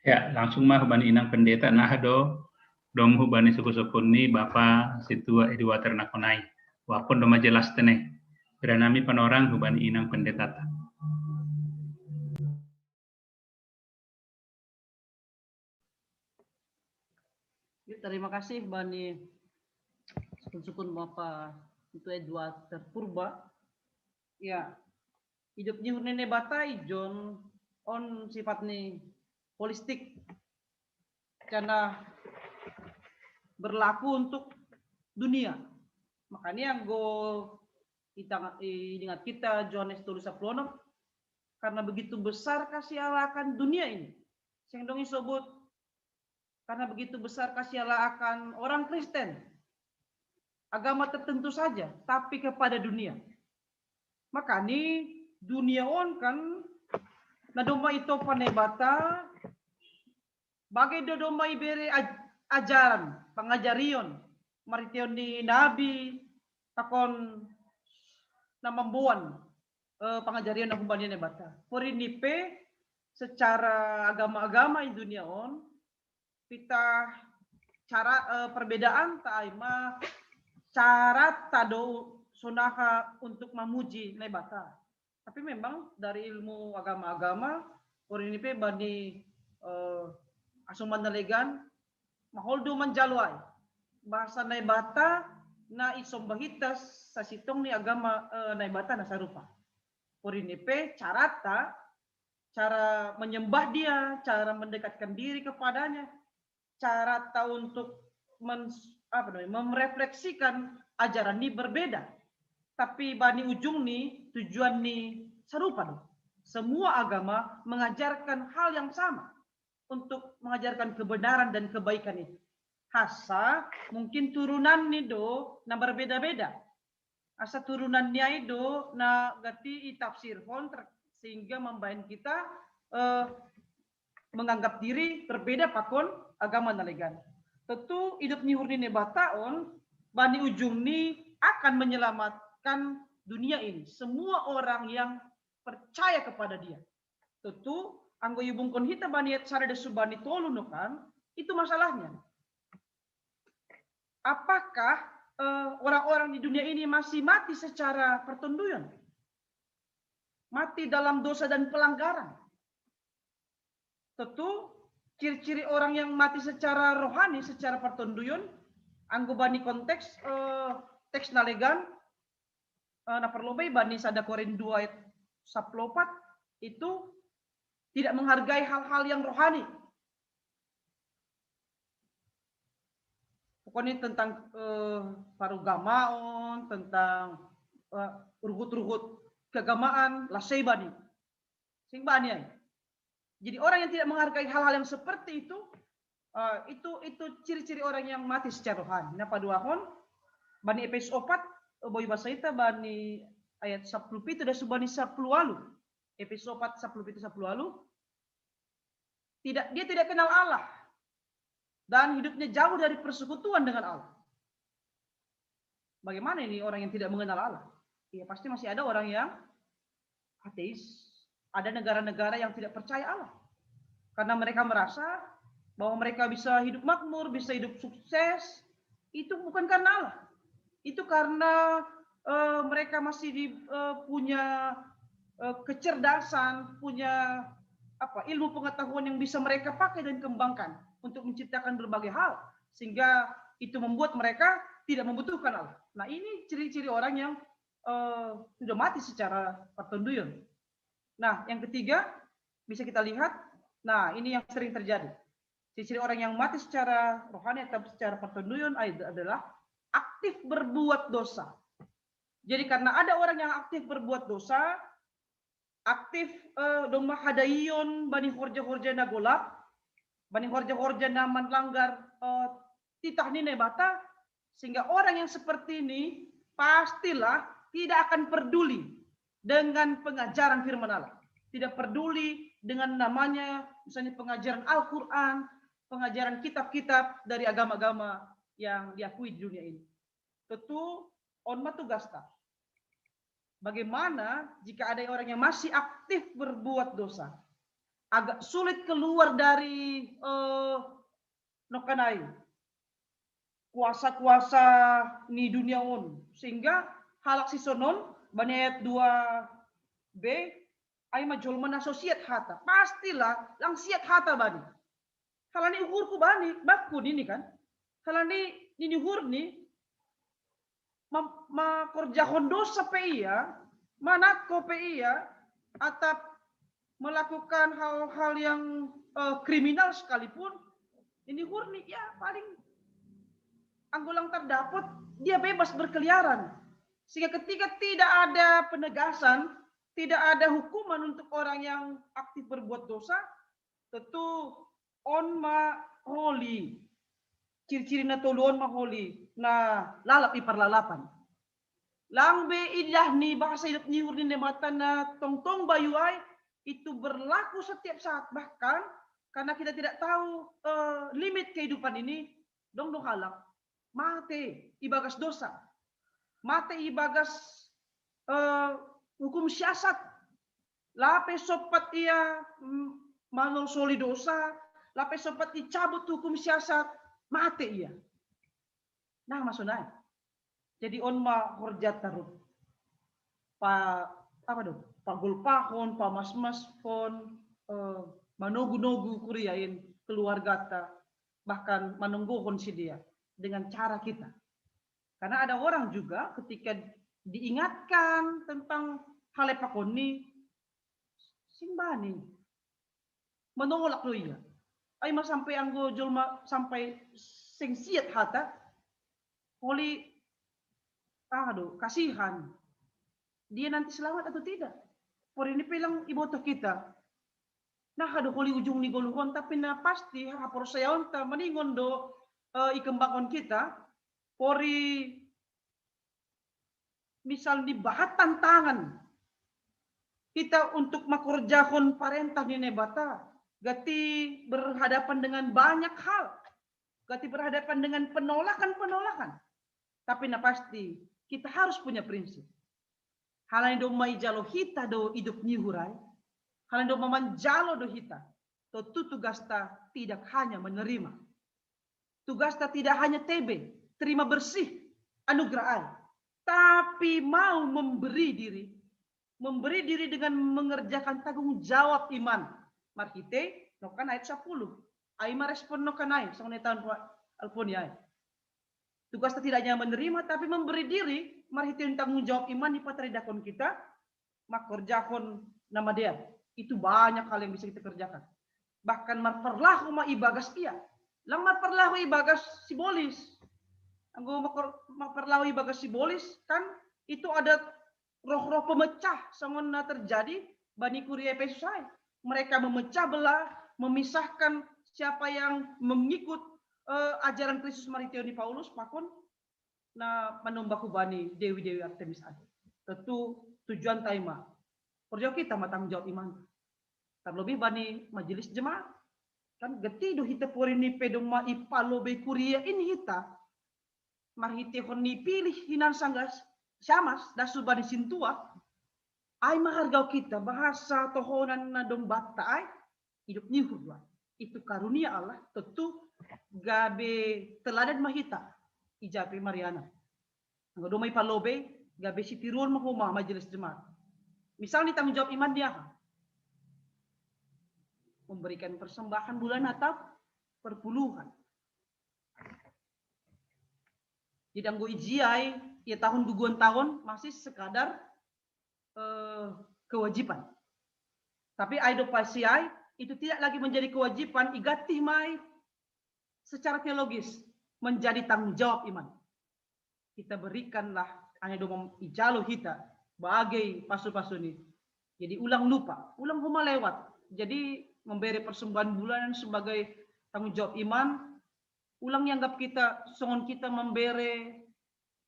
Ya langsung mah bani inang pendeta nah do dom bani suku-suku ni bapa situa edua ternakonai. Wapun doma jelas teneh. Beranami panorang bani inang pendeta. Terima kasih bani sukun Bapak itu Edward terpurba. Ya, hidupnya nenek batai John on sifatnya holistik karena berlaku untuk dunia. Makanya yang kita ingat kita Johannes Tulus Aplono Karena begitu besar kasih Allah akan dunia ini. Sing dong disebut karena begitu besar kasih Allah akan orang Kristen. Agama tertentu saja, tapi kepada dunia. Maka ini dunia on kan na doma itu panebata bagai doma ibere ajaran, pengajarion, marition di nabi takon na membuan pengajarian na kumbanian nebata. Porinipe secara agama-agama di dunia on kita cara perbedaan taima cara tado sonaha untuk memuji nebata. Tapi memang dari ilmu agama-agama orang ini bani asuman nalegan maholdo manjalwai bahasa nebata na isombahitas sa sitong ni agama nebata na sarupa. Orang ini cara menyembah dia, cara mendekatkan diri kepadanya, cara untuk merefleksikan ajaran ini berbeda. Tapi bani ujung nih, tujuan nih serupa dong. Semua agama mengajarkan hal yang sama untuk mengajarkan kebenaran dan kebaikan itu. Hasa mungkin turunan nih do, na berbeda-beda. Asa turunannya itu na gati tafsir hon sehingga membahan kita menganggap diri berbeda pakon agama nalegan. Tentu hidup ni hurni nebataon bani ujung ni akan menyelamatkan dunia ini. Semua orang yang percaya kepada dia. Tentu anggo yubungkon hita bani sare de subani tolu kan itu masalahnya. Apakah orang-orang di dunia ini masih mati secara pertunduyan? Mati dalam dosa dan pelanggaran? Tentu ciri-ciri orang yang mati secara rohani, secara pertunduyun, anggo bani konteks teks nalegan na perlobai bani sada Korin 2 ayat 14 itu tidak menghargai hal-hal yang rohani. Pokoknya tentang parugamaon, tentang urgut-urgut keagamaan, lasei bani. Sing bani ay. Jadi orang yang tidak menghargai hal-hal yang seperti itu ciri-ciri orang yang mati secara rohani. Nah paduahon bani Efesus 4 boy bahasa ita bani ayat 10 itu dah subani 10 alu. Efesus 4 10 itu 10 alu. Dia tidak kenal Allah dan hidupnya jauh dari persekutuan dengan Allah. Bagaimana ini orang yang tidak mengenal Allah? Ya pasti masih ada orang yang ateis. Ada negara-negara yang tidak percaya Allah. Karena mereka merasa bahwa mereka bisa hidup makmur, bisa hidup sukses. Itu bukan karena Allah. Itu karena mereka masih punya kecerdasan, punya ilmu pengetahuan yang bisa mereka pakai dan kembangkan untuk menciptakan berbagai hal. Sehingga itu membuat mereka tidak membutuhkan Allah. Nah ini ciri-ciri orang yang sudah mati secara pertunduyun. Nah, yang ketiga bisa kita lihat, nah ini yang sering terjadi. Ciri-ciri orang yang mati secara rohani atau secara pertunduyun adalah aktif berbuat dosa. Jadi karena ada orang yang aktif berbuat dosa, aktif domah hadayon bani horja-horja na golap, bani horja-horja na melanggar titah ni nebata, sehingga orang yang seperti ini pastilah tidak akan peduli dengan pengajaran firman Allah. Tidak peduli dengan namanya misalnya pengajaran Al-Quran, pengajaran kitab-kitab dari agama-agama yang diakui di dunia ini. Tentu onma tugas tak. Bagaimana jika ada orang yang masih aktif berbuat dosa? Agak sulit keluar dari nokanai. Kuasa-kuasa ni dunia on. Sehingga halak sisonon bani ayat 2b ay majol man asosiat hata. Pastilah lang siat hata bani. Halani uhurku bani, bakku ini kan. Halani ini uhur ni makorjahon dosa pe iya, manako pe iya, atau melakukan hal-hal yang kriminal sekalipun, ini hurni ya paling anggulang terdapat dia bebas berkeliaran. Sehingga ketika tidak ada penegasan, tidak ada hukuman untuk orang yang aktif berbuat dosa. Tentu on ma holy. Ciri-ciri na tuluan ma holy. Na lalap iparlalapan. Langbe ilah ni bahasa hidup nyihur ni mata na tong-tong bayu ay itu berlaku setiap saat, bahkan karena kita tidak tahu limit kehidupan ini, dong halak mate ibagas dosa, mate ibagas hukum siasat, lape sopat ia manonsoli dosa, lape sopat dicabut hukum siasat, mate ia. Nah maksudnya, jadi on ma horjat tarut, pa apa dong? Pagulpahon, pamas-mas pon, manogu-nogu kuriain keluarga ta, bahkan menungguhon si dia dengan cara kita. Karena ada orang juga ketika diingatkan tentang hal epakoni, simbani, menolak lo iya. Ay mas sampai anggo jolma sampai sengsiat hata, oli, aduh kasihan. Dia nanti selamat atau tidak? Por ini pelang iboto kita. Nah, ada kali ujung ni goluhon tapi na pasti hapor saya onta meningon do ikembangon kita. Pori misal dibahat tantangan kita untuk makorjahon parentah ni nebata. Gati berhadapan dengan banyak hal. Gati berhadapan dengan penolakan-penolakan. Tapi na pasti kita harus punya prinsip. Halain do mai jalo hita do hidup nyihurai. Halain do mamanjalo do hita. Tentu tugasta tidak hanya menerima. Tugasta tidak hanya TB, terima bersih anugerah ai. Tapi mau memberi diri. Memberi diri dengan mengerjakan tanggung jawab iman. Markite, nokan ayat 10. Aima respon nokan ayat. Sangone tahun alponia. Tugas tidak hanya menerima, tapi memberi diri, marhitin tanggung jawab iman di patridakon kita, makorjakon nama dia. Itu banyak hal yang bisa kita kerjakan. Bahkan marperlahu ma ibagas ia. Lang marperlahu ibagas simbolis. Anggo marperlahu ibagas simbolis, kan itu ada roh-roh pemecah sangon terjadi bani kuria Efesus. Mereka memecah belah, memisahkan siapa yang mengikut ajaran Kristus Maritioni Paulus pakon na manombaku bani dewi-dewi Artemis ada. Tentu tujuan taima. Perjauh kita matang jawab iman. Terlebih bani majelis jemaat. Kan getido hita porini pedoma ipalobe kuria ini hita. Marhite honi pilih hinan sanggas syamas dasu bani sintua. Ai mahargau kita bahasa tohonan na dong bata ai hidup nyuhur. Itu karunia Allah tentu gabe teladan mahita ijapi Mariana. Anggo domai palobe gabe sitirun mahuma majelis jemaat. Misal nih tanggung jawab iman dia memberikan persembahan bulan Natal perpuluhan. Di danggo ijiai ya tahun guguan tahun masih sekadar kewajiban. Tapi aido pasiai itu tidak lagi menjadi kewajiban igatih mai secara teologis menjadi tanggung jawab iman. Kita berikanlah hanya domong ijalo kita bagai pasu-pasu ini. Jadi ulang lupa, ulang huma lewat. Jadi memberi persembahan bulanan sebagai tanggung jawab iman. Ulang yanggap kita, songon kita memberi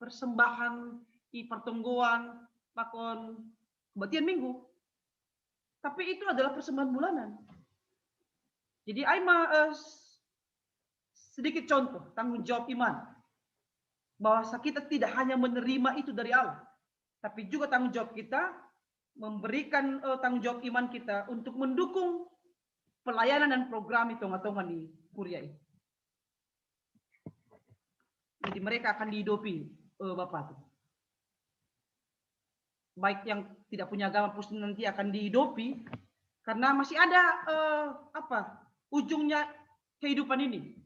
persembahan di pertungguan, pakon kebatian minggu. Tapi itu adalah persembahan bulanan. Jadi aima sedikit contoh tanggung jawab iman. Bahwa kita tidak hanya menerima itu dari Allah. Tapi juga tanggung jawab kita memberikan tanggung jawab iman kita untuk mendukung pelayanan dan program hitung-hitungan di kuria ini. Jadi mereka akan dihidupi Bapak itu. Baik yang tidak punya agama pun nanti akan dihidupi karena masih ada ujungnya kehidupan ini.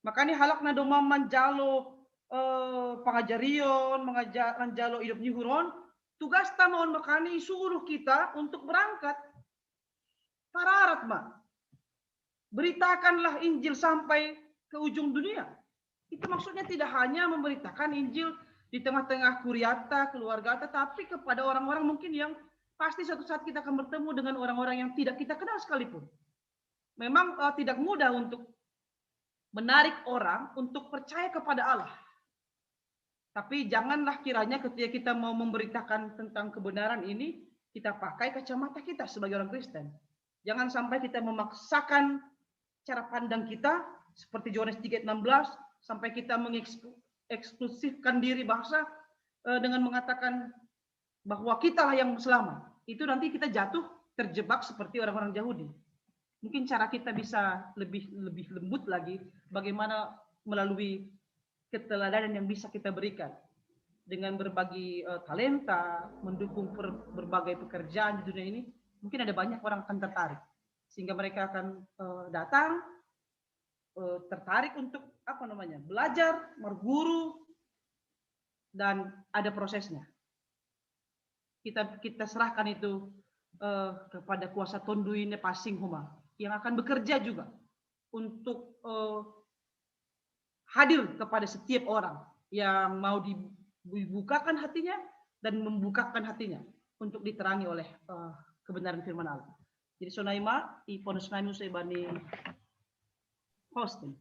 Makanya halakna doma manjalo pengajarion, manjalo hidup nyuhuron, tugas tamon makani suruh kita untuk berangkat. Pararat mah. Beritakanlah Injil sampai ke ujung dunia. Itu maksudnya tidak hanya memberitakan Injil di tengah-tengah kuriata, keluarga, tetapi kepada orang-orang mungkin yang pasti suatu saat kita akan bertemu dengan orang-orang yang tidak kita kenal sekalipun. Memang tidak mudah untuk menarik orang untuk percaya kepada Allah. Tapi janganlah kiranya ketika kita mau memberitakan tentang kebenaran ini, kita pakai kacamata kita sebagai orang Kristen. Jangan sampai kita memaksakan cara pandang kita, seperti Yohanes 3:16, sampai kita mengeksklusifkan diri bahasa dengan mengatakan bahwa kitalah yang selamat. Itu nanti kita jatuh terjebak seperti orang-orang Yahudi. Mungkin cara kita bisa lebih lembut lagi, bagaimana melalui keteladanan yang bisa kita berikan dengan berbagi talenta, mendukung berbagai pekerjaan di dunia ini. Mungkin ada banyak orang akan tertarik, sehingga mereka akan datang tertarik untuk belajar, berguru, dan ada prosesnya. Kita serahkan itu kepada kuasa tonduine pasing huma yang akan bekerja juga untuk hadir kepada setiap orang yang mau dibukakan hatinya dan membukakan hatinya untuk diterangi oleh kebenaran firman Allah. Jadi sonaima iponus nami usai-bani hosting.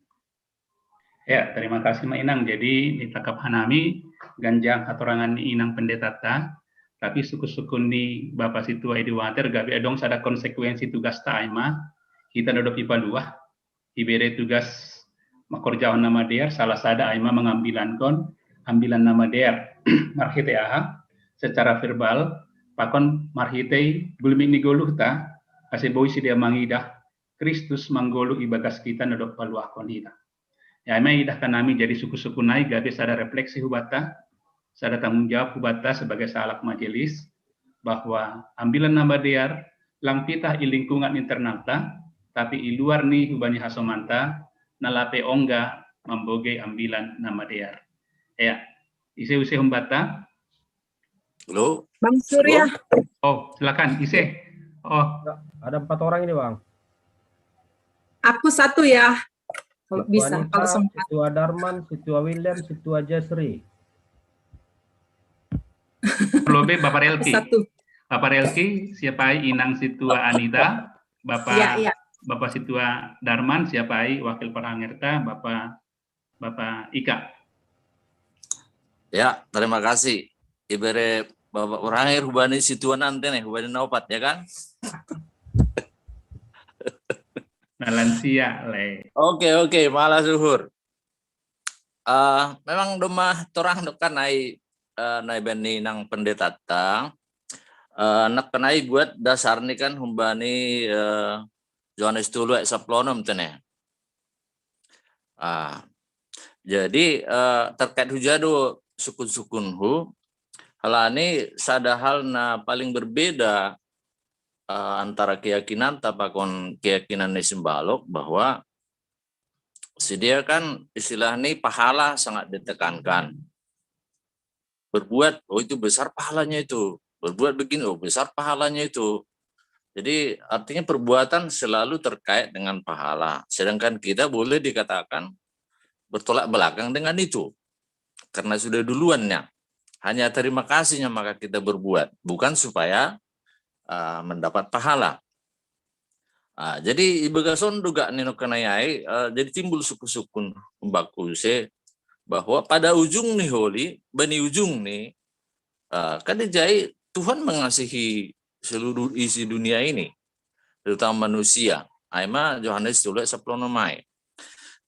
Ya, terima kasih Ma Inang. Jadi ditakap hanami ganjang hatorangan Inang pendeta ta, tapi suku-suku ni Bapak Situa Ediwater gabi adong sada konsekuensi tugas ta aima. Kita dodok IPA 2, diberi tugas makorjawan nama der, salah sada aima mengambilan ambilan nama der marhite aha secara verbal pakon marhite gulmi ni goluh ta ase boy si dia mangidah Kristus manggolu ibagas kita nodok paluah konida. Ya aima idah kanami jadi suku-suku nai gabe sada refleksi hubata, sada tanggung jawab hubata sebagai salak majelis bahwa ambilan nama der langpitah i lingkungan internal ta, tapi i luar ni hubani hasomanta nalape ongga memboge ambilan nama der. Ya, ise humbata. Halo, Bang Surya. Oh, silakan ise. Oh, Ada 4 orang ini, Bang. Aku satu ya. Kalau Situa bisa, Anita, kalau sempat. Situa Darman, Situa William, Situa Jasri. Lobe Bapak Relki. Satu. Bapak Relki, siapa Inang Situa Anita, Bapak Iya. Bapak Situa Darman, siapa Wakil Parangerta, Bapak Ika. ya terima kasih. Ibere Bapak Orangir hubani situan nanti nih, hubani naupat ya kan? Nah, lansia le. Oke, malah zuhur. Memang domah torang kan nai bani nang pendeta tang. Nak kenai buat dasar nih kan hubani Yohanes 3 ayat 10 tene. Jadi terkait hujado sukun-sukunhu, halani sada hal na paling berbeda antara keyakinan tapakon keyakinan Nisimbalok bahwa sedia kan istilah ini pahala sangat ditekankan. Berbuat, oh itu besar pahalanya itu. Berbuat begini, oh besar pahalanya itu. Jadi artinya perbuatan selalu terkait dengan pahala. Sedangkan kita boleh dikatakan bertolak belakang dengan itu. Karena sudah duluannya. Hanya terima kasihnya maka kita berbuat. Bukan supaya mendapat pahala. Jadi ibagason juga nino kenayai jadi timbul suku-sukun mbakuse bahwa pada ujung nih holi, bani ujung nih kan dijai Tuhan mengasihi seluruh isi dunia ini, terutama manusia. Aima Yohanes 3 ayat 10.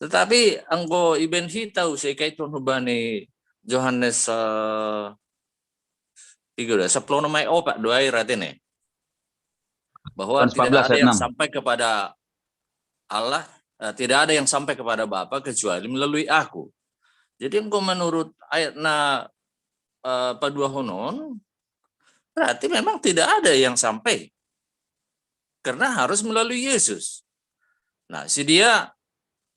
Tetapi anggo iben hitau sekai tuan hubani Yohanes 3 10 opak doa ratene. Bahwa tidak ada yang sampai kepada Allah, tidak ada yang sampai kepada Bapa kecuali melalui aku. Jadi engkau menurut ayatna padua honon, berarti memang tidak ada yang sampai. Karena harus melalui Yesus. Nah, si dia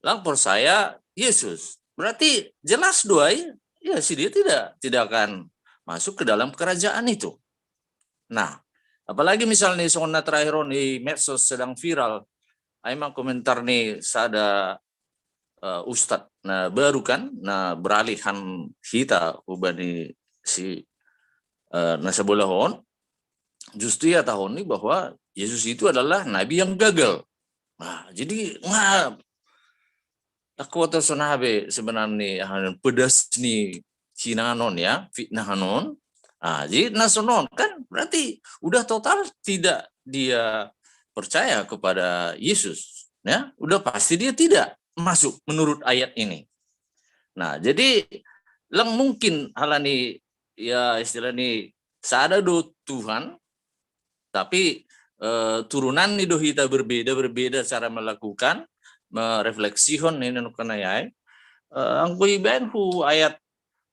lapor saya Yesus. Berarti jelas doa ya si dia tidak akan masuk ke dalam kerajaan itu. Nah, apalagi misalnya sona terakhir di medsos sedang viral, emang komentar nih sada ustad nah baru kan nah beralihan kita ubani si nasabolahon justru ya tahun ini bahwa Yesus itu adalah nabi yang gagal. Nah, jadi aku atau sonabe sebenarnya pedas nih sinanon ya, fitnahanon. Nah, jadi nasonon kan berarti udah total tidak dia percaya kepada Yesus, ya, udah pasti dia tidak masuk menurut ayat ini. Nah, jadi lang mungkin halani ya istilah ini sada do Tuhan, tapi turunan nih do kita berbeda cara melakukan merefleksihon ini nukana ya. Angku iben hu ayat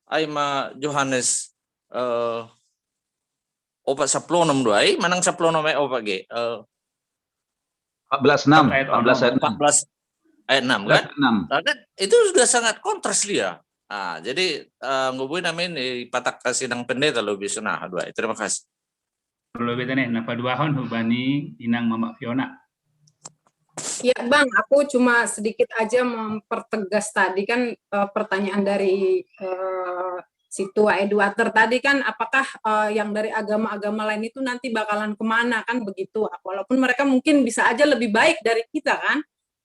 aima Yohanes opat 16 doai manang 16 opat ge 14:6 ayat 14 ayat 6 kan? 6. Nah, kan itu sudah sangat kontras dia. Nah, jadi ngubuin namin patak kasinang pendeta lo bisa nah dua. Terima kasih. Perlu beta nih, napa duahon hubani inang Mama Fiona. Ya Bang, aku cuma sedikit aja mempertegas tadi kan pertanyaan dari si Tua Eduater tadi kan, apakah yang dari agama-agama lain itu nanti bakalan kemana kan begitu, walaupun mereka mungkin bisa aja lebih baik dari kita kan,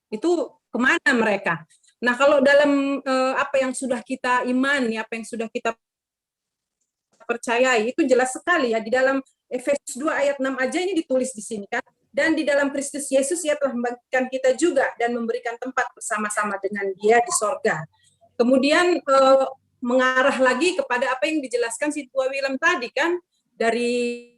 itu kemana mereka. Nah kalau dalam apa yang sudah kita imani, apa yang sudah kita percayai, itu jelas sekali ya, di dalam Efesus 2 ayat 6 aja ini ditulis di sini kan, dan di dalam Kristus Yesus ia telah membangkitkan kita juga dan memberikan tempat bersama-sama dengan dia di sorga. Kemudian mengarah lagi kepada apa yang dijelaskan si Tua Willem tadi kan, dari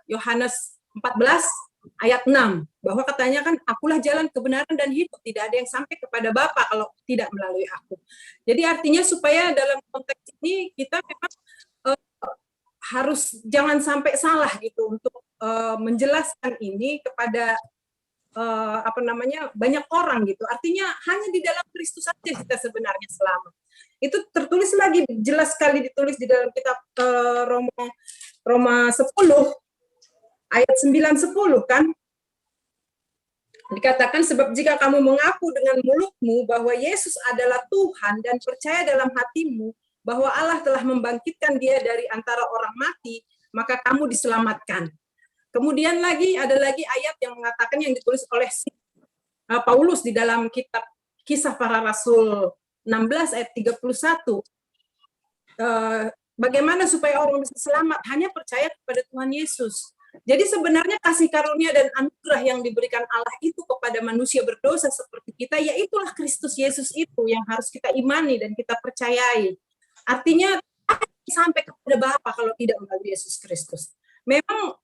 Yohanes 14 ayat 6, bahwa katanya kan akulah jalan kebenaran dan hidup, tidak ada yang sampai kepada Bapa kalau tidak melalui aku. Jadi artinya supaya dalam konteks ini kita memang harus jangan sampai salah gitu untuk menjelaskan ini kepada banyak orang gitu. Artinya hanya di dalam Kristus saja kita sebenarnya selamat. Itu tertulis lagi jelas sekali ditulis di dalam kitab Roma 10 ayat 9-10 kan. Dikatakan sebab jika kamu mengaku dengan mulutmu bahwa Yesus adalah Tuhan dan percaya dalam hatimu bahwa Allah telah membangkitkan dia dari antara orang mati, maka kamu diselamatkan. Kemudian ada lagi ayat yang mengatakan yang ditulis oleh Paulus di dalam kitab Kisah Para Rasul 16 ayat 31. Bagaimana supaya orang bisa selamat? Hanya percaya kepada Tuhan Yesus. Jadi sebenarnya kasih karunia dan anugerah yang diberikan Allah itu kepada manusia berdosa seperti kita, yaitulah Kristus Yesus itu yang harus kita imani dan kita percayai. Artinya sampai kepada Bapa kalau tidak melalui Yesus Kristus. Memang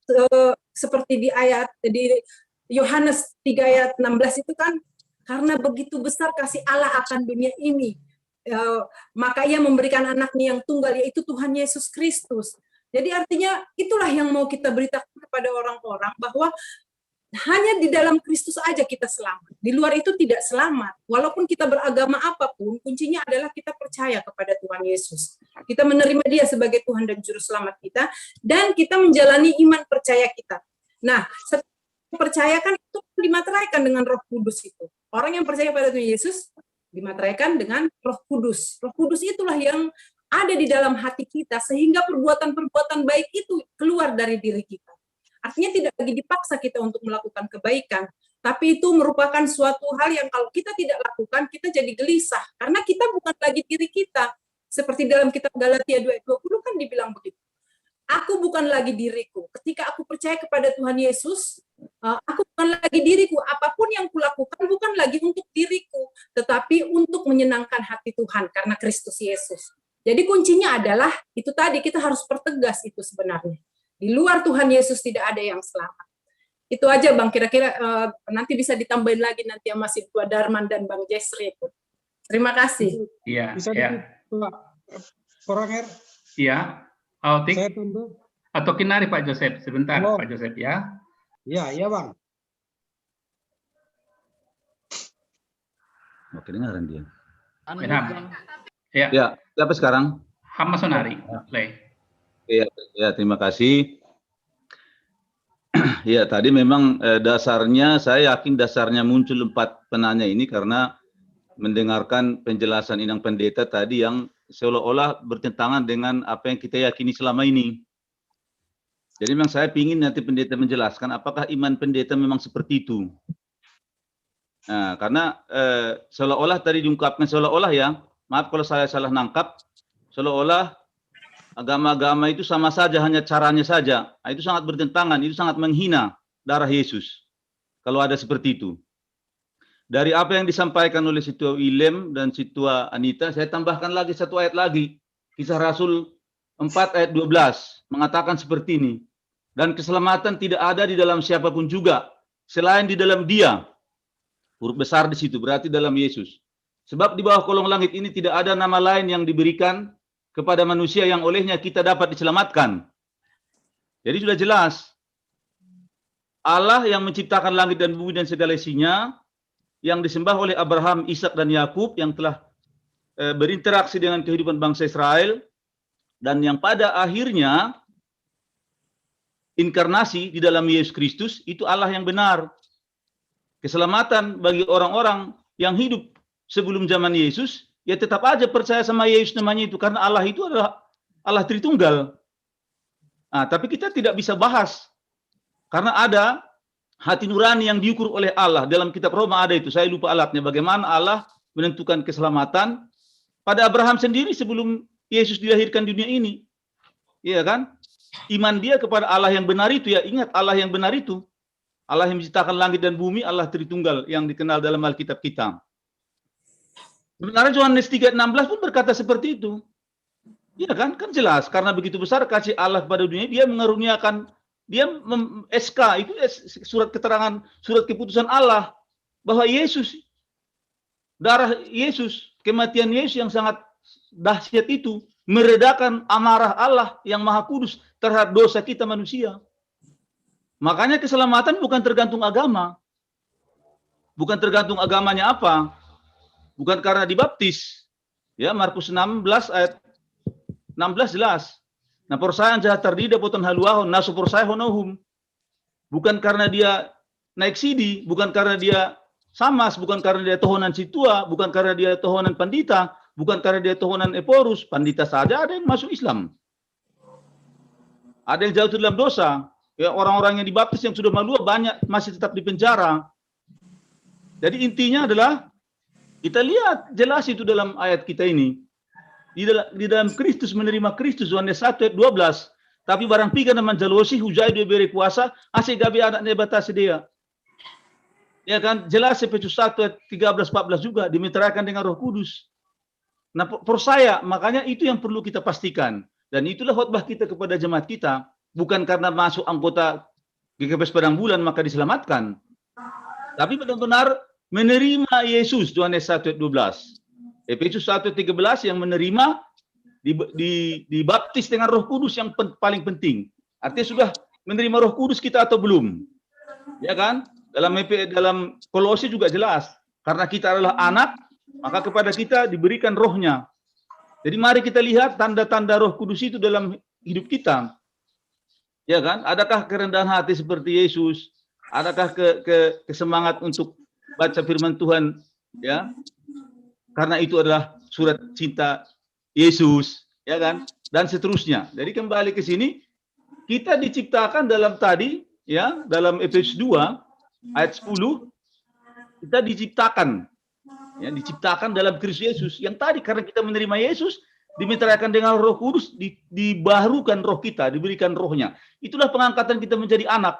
seperti di Yohanes 3 ayat 16 itu kan, karena begitu besar kasih Allah akan dunia ini, maka ia memberikan anaknya yang tunggal, yaitu Tuhan Yesus Kristus. Jadi artinya itulah yang mau kita beritakan kepada orang-orang, bahwa hanya di dalam Kristus aja kita selamat. Di luar itu tidak selamat. Walaupun kita beragama apapun, kuncinya adalah kita percaya kepada Tuhan Yesus. Kita menerima dia sebagai Tuhan dan Juru Selamat kita, dan kita menjalani iman percaya kita. Nah, percayakan itu dimateraikan dengan Roh Kudus itu. Orang yang percaya pada Tuhan Yesus dimateraikan dengan Roh Kudus. Roh Kudus itulah yang ada di dalam hati kita, sehingga perbuatan-perbuatan baik itu keluar dari diri kita. Artinya tidak lagi dipaksa kita untuk melakukan kebaikan, tapi itu merupakan suatu hal yang kalau kita tidak lakukan, kita jadi gelisah, karena kita bukan lagi diri kita. Seperti dalam kitab Galatia 2:20 kan dibilang begitu. Aku bukan lagi diriku. Ketika aku percaya kepada Tuhan Yesus, aku bukan lagi diriku. Apapun yang kulakukan bukan lagi untuk diriku, tetapi untuk menyenangkan hati Tuhan karena Kristus Yesus. Jadi kuncinya adalah, itu tadi kita harus pertegas itu sebenarnya. Di luar Tuhan Yesus tidak ada yang selamat. Itu aja Bang, kira-kira nanti bisa ditambahin lagi nanti yang masih Tua Darman dan Bang Jesri. Terima kasih. Iya. Bisa Koranger? Iya. Autik. Saya tunduk. Atau Kinari Pak Joseph, sebentar Pak Joseph ya. Iya Bang. Mau kedengaran dia. Ya. Siapa sekarang? Hamba Sonari. Ya, terima kasih. Ya, tadi memang dasarnya, saya yakin dasarnya muncul 4 penanya ini karena mendengarkan penjelasan Inang Pendeta tadi yang seolah-olah bertentangan dengan apa yang kita yakini selama ini. Jadi memang saya ingin nanti pendeta menjelaskan apakah iman pendeta memang seperti itu. Nah, karena seolah-olah tadi diungkapkan seolah-olah ya, maaf kalau saya salah nangkap, seolah-olah agama-agama itu sama saja, hanya caranya saja. Nah, itu sangat bertentangan, itu sangat menghina darah Yesus. Kalau ada seperti itu. Dari apa yang disampaikan oleh Situa Willem dan Situa Anita, saya tambahkan lagi satu ayat lagi. Kisah Rasul 4 ayat 12 mengatakan seperti ini. Dan keselamatan tidak ada di dalam siapapun juga, selain di dalam Dia. Huruf besar di situ, berarti dalam Yesus. Sebab di bawah kolong langit ini tidak ada nama lain yang diberikan kepada manusia yang olehnya kita dapat diselamatkan. Jadi sudah jelas. Allah yang menciptakan langit dan bumi dan segala isinya, yang disembah oleh Abraham, Ishak dan Yakub, yang telah berinteraksi dengan kehidupan bangsa Israel, dan yang pada akhirnya inkarnasi di dalam Yesus Kristus, itu Allah yang benar. Keselamatan bagi orang-orang yang hidup sebelum zaman Yesus, ya tetap aja percaya sama Yesus namanya itu, karena Allah itu adalah Allah Tritunggal. Nah, tapi kita tidak bisa bahas, karena ada hati nurani yang diukur oleh Allah. Dalam kitab Roma ada itu, saya lupa alatnya, bagaimana Allah menentukan keselamatan pada Abraham sendiri sebelum Yesus dilahirkan di dunia ini. Iya kan? Iman dia kepada Allah yang benar itu, ya ingat Allah yang benar itu. Allah yang menciptakan langit dan bumi, Allah Tritunggal yang dikenal dalam Alkitab kita. Sebenarnya Yohanes 3:16 pun berkata seperti itu. Iya kan? Kan jelas, karena begitu besar kasih Allah kepada dunia, dia mengaruniakan, dia SK, itu surat keterangan, surat keputusan Allah, bahwa Yesus, darah Yesus, kematian Yesus yang sangat dahsyat itu, meredakan amarah Allah yang Maha Kudus terhadap dosa kita manusia. Makanya keselamatan bukan tergantung agama. Bukan tergantung agamanya apa. Bukan karena dibaptis. Ya, Markus 16 ayat 16 jelas. Nah, persayan jahat tardida poton haluahon, nasu persaya honohum. Bukan karena dia naik sidi, bukan karena dia samas, bukan karena dia tohonan situa, bukan karena dia tohonan pandita, bukan karena dia tohonan eporus, pandita saja ada yang masuk Islam. Ada yang jatuh dalam dosa. Ya, orang-orang yang dibaptis yang sudah malu banyak masih tetap di penjara. Jadi intinya adalah kita lihat jelas itu dalam ayat kita ini. Di dalam Kristus menerima Kristus, Yohanes 1 ayat 12. Tapi barang pikan naman jalosi hujai dia beri kuasa, asik gabi anaknya batasi dia. Ya kan, jelas Efesus 1 ayat 13-14 juga dimeteraikan dengan Roh Kudus. Nah, persaya, makanya itu yang perlu kita pastikan. Dan itulah khotbah kita kepada jemaat kita. Bukan karena masuk anggota GKP Padang Bulan maka diselamatkan. Tapi benar-benar menerima Yesus, Yohanes 1 ayat 12. Efesus 1 ayat 13 yang menerima dibaptis dengan Roh Kudus yang paling penting. Artinya sudah menerima Roh Kudus kita atau belum? Ya kan? Dalam Kolose juga jelas. Karena kita adalah anak, maka kepada kita diberikan rohnya. Jadi mari kita lihat tanda-tanda Roh Kudus itu dalam hidup kita. Ya kan? Adakah kerendahan hati seperti Yesus? Adakah kesemangat untuk baca firman Tuhan? Ya, karena itu adalah surat cinta Yesus, ya kan? Dan seterusnya. Jadi kembali ke sini, kita diciptakan dalam tadi, ya, dalam Efesus 2 ayat 10, kita diciptakan, ya, diciptakan dalam Kristus Yesus. Yang tadi karena kita menerima Yesus, dimeteraikan dengan Roh Kudus, dibaharukan roh kita, diberikan rohnya. Itulah pengangkatan kita menjadi anak.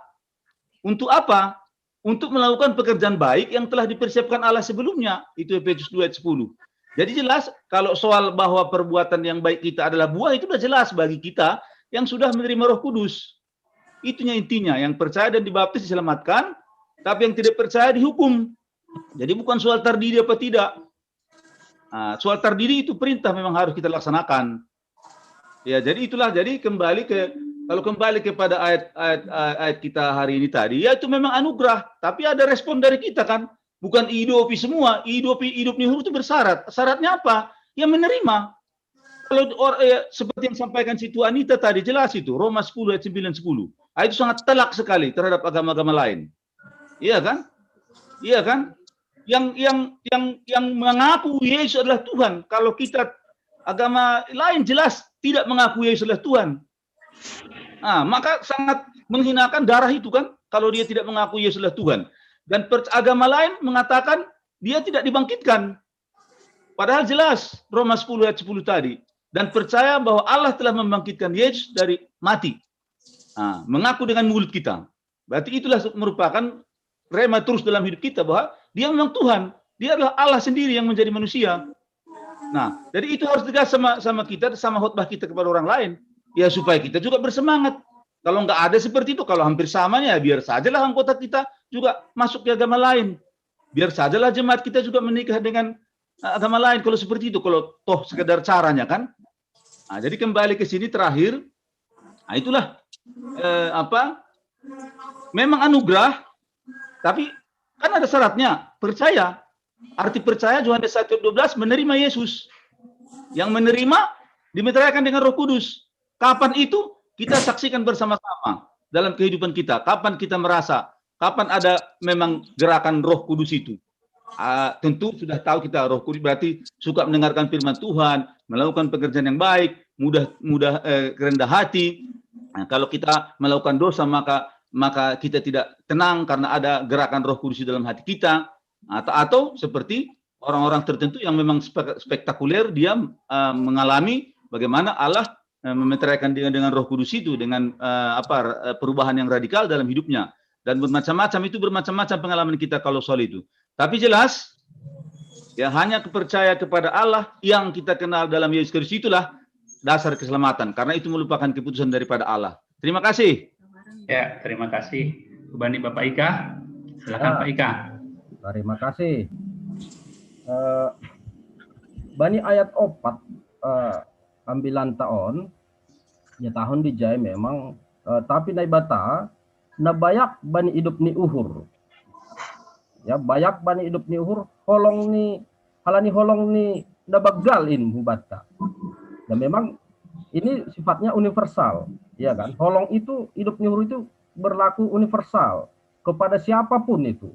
Untuk apa? Untuk melakukan pekerjaan baik yang telah dipersiapkan Allah sebelumnya. Itu Efesus 2 ayat 10. Jadi jelas, kalau soal bahwa perbuatan yang baik kita adalah buah, itu sudah jelas bagi kita yang sudah menerima Roh Kudus. Itunya intinya, yang percaya dan dibaptis diselamatkan, tapi yang tidak percaya dihukum. Jadi bukan soal tardiri apa tidak. Nah, soal tardiri itu perintah memang harus kita laksanakan. Ya, jadi itulah. Jadi kalau kembali kepada ayat kita hari ini tadi, ya itu memang anugerah. Tapi ada respon dari kita kan, bukan hidupi semua. Hidup nihur itu bersyarat. Syaratnya apa? Ya menerima. Kalau seperti yang sampaikan Situ Anita tadi jelas itu Roma 10 ayat 9-10. Itu sangat telak sekali terhadap agama-agama lain. Iya kan? Iya kan? Yang mengaku Yesus adalah Tuhan. Kalau kita agama lain jelas tidak mengaku Yesus adalah Tuhan. Maka sangat menghinakan darah itu kan, kalau dia tidak mengaku Yesus adalah Tuhan. Dan agama lain mengatakan dia tidak dibangkitkan. Padahal jelas Roma 10 ayat 10 tadi. Dan percaya bahwa Allah telah membangkitkan Yesus dari mati. Mengaku dengan mulut kita. Berarti itulah merupakan rema terus dalam hidup kita bahwa dia memang Tuhan. Dia adalah Allah sendiri yang menjadi manusia. Nah, jadi itu harus tegas sama kita, sama khotbah kita kepada orang lain. Ya supaya kita juga bersemangat. Kalau nggak ada seperti itu, kalau hampir samanya, biar sajalah anggota kita juga masuk ke agama lain. Biar sajalah jemaat kita juga menikah dengan agama lain. Kalau seperti itu, kalau toh sekedar caranya kan. Jadi kembali ke sini terakhir. Itulah memang anugerah, tapi kan ada syaratnya. Percaya. Arti percaya Yohanes 1:12 menerima Yesus. Yang menerima dimeteraikan dengan Roh Kudus. Kapan itu? Kita saksikan bersama-sama dalam kehidupan kita. Kapan kita merasa, kapan ada memang gerakan Roh Kudus itu. Tentu sudah tahu kita Roh Kudus berarti suka mendengarkan firman Tuhan, melakukan pekerjaan yang baik, mudah rendah hati. Kalau kita melakukan dosa maka kita tidak tenang karena ada gerakan Roh Kudus di dalam hati kita. Atau seperti orang-orang tertentu yang memang spektakuler, dia mengalami bagaimana Allah memeteraikan dengan Roh Kudus itu dengan perubahan yang radikal dalam hidupnya, dan bermacam-macam pengalaman kita kalau soal itu. Tapi jelas ya hanya percaya kepada Allah yang kita kenal dalam Yesus Kristus itulah dasar keselamatan, karena itu merupakan keputusan daripada Allah. Terima kasih. Ya, terima kasih Bani Bapak Ika. Silakan Pak Ika. Terima kasih. Bani ayat 4 ambilan tahun, ya tahun di jai memang, tapi nai bata, na bayak bani hidup ni uhur. Ya bayak bani hidup ni uhur, holong ni, halani holong ni nabagalin hubata. Ya memang ini sifatnya universal, ya kan? Holong itu, hidup ni uhur itu berlaku universal kepada siapapun itu.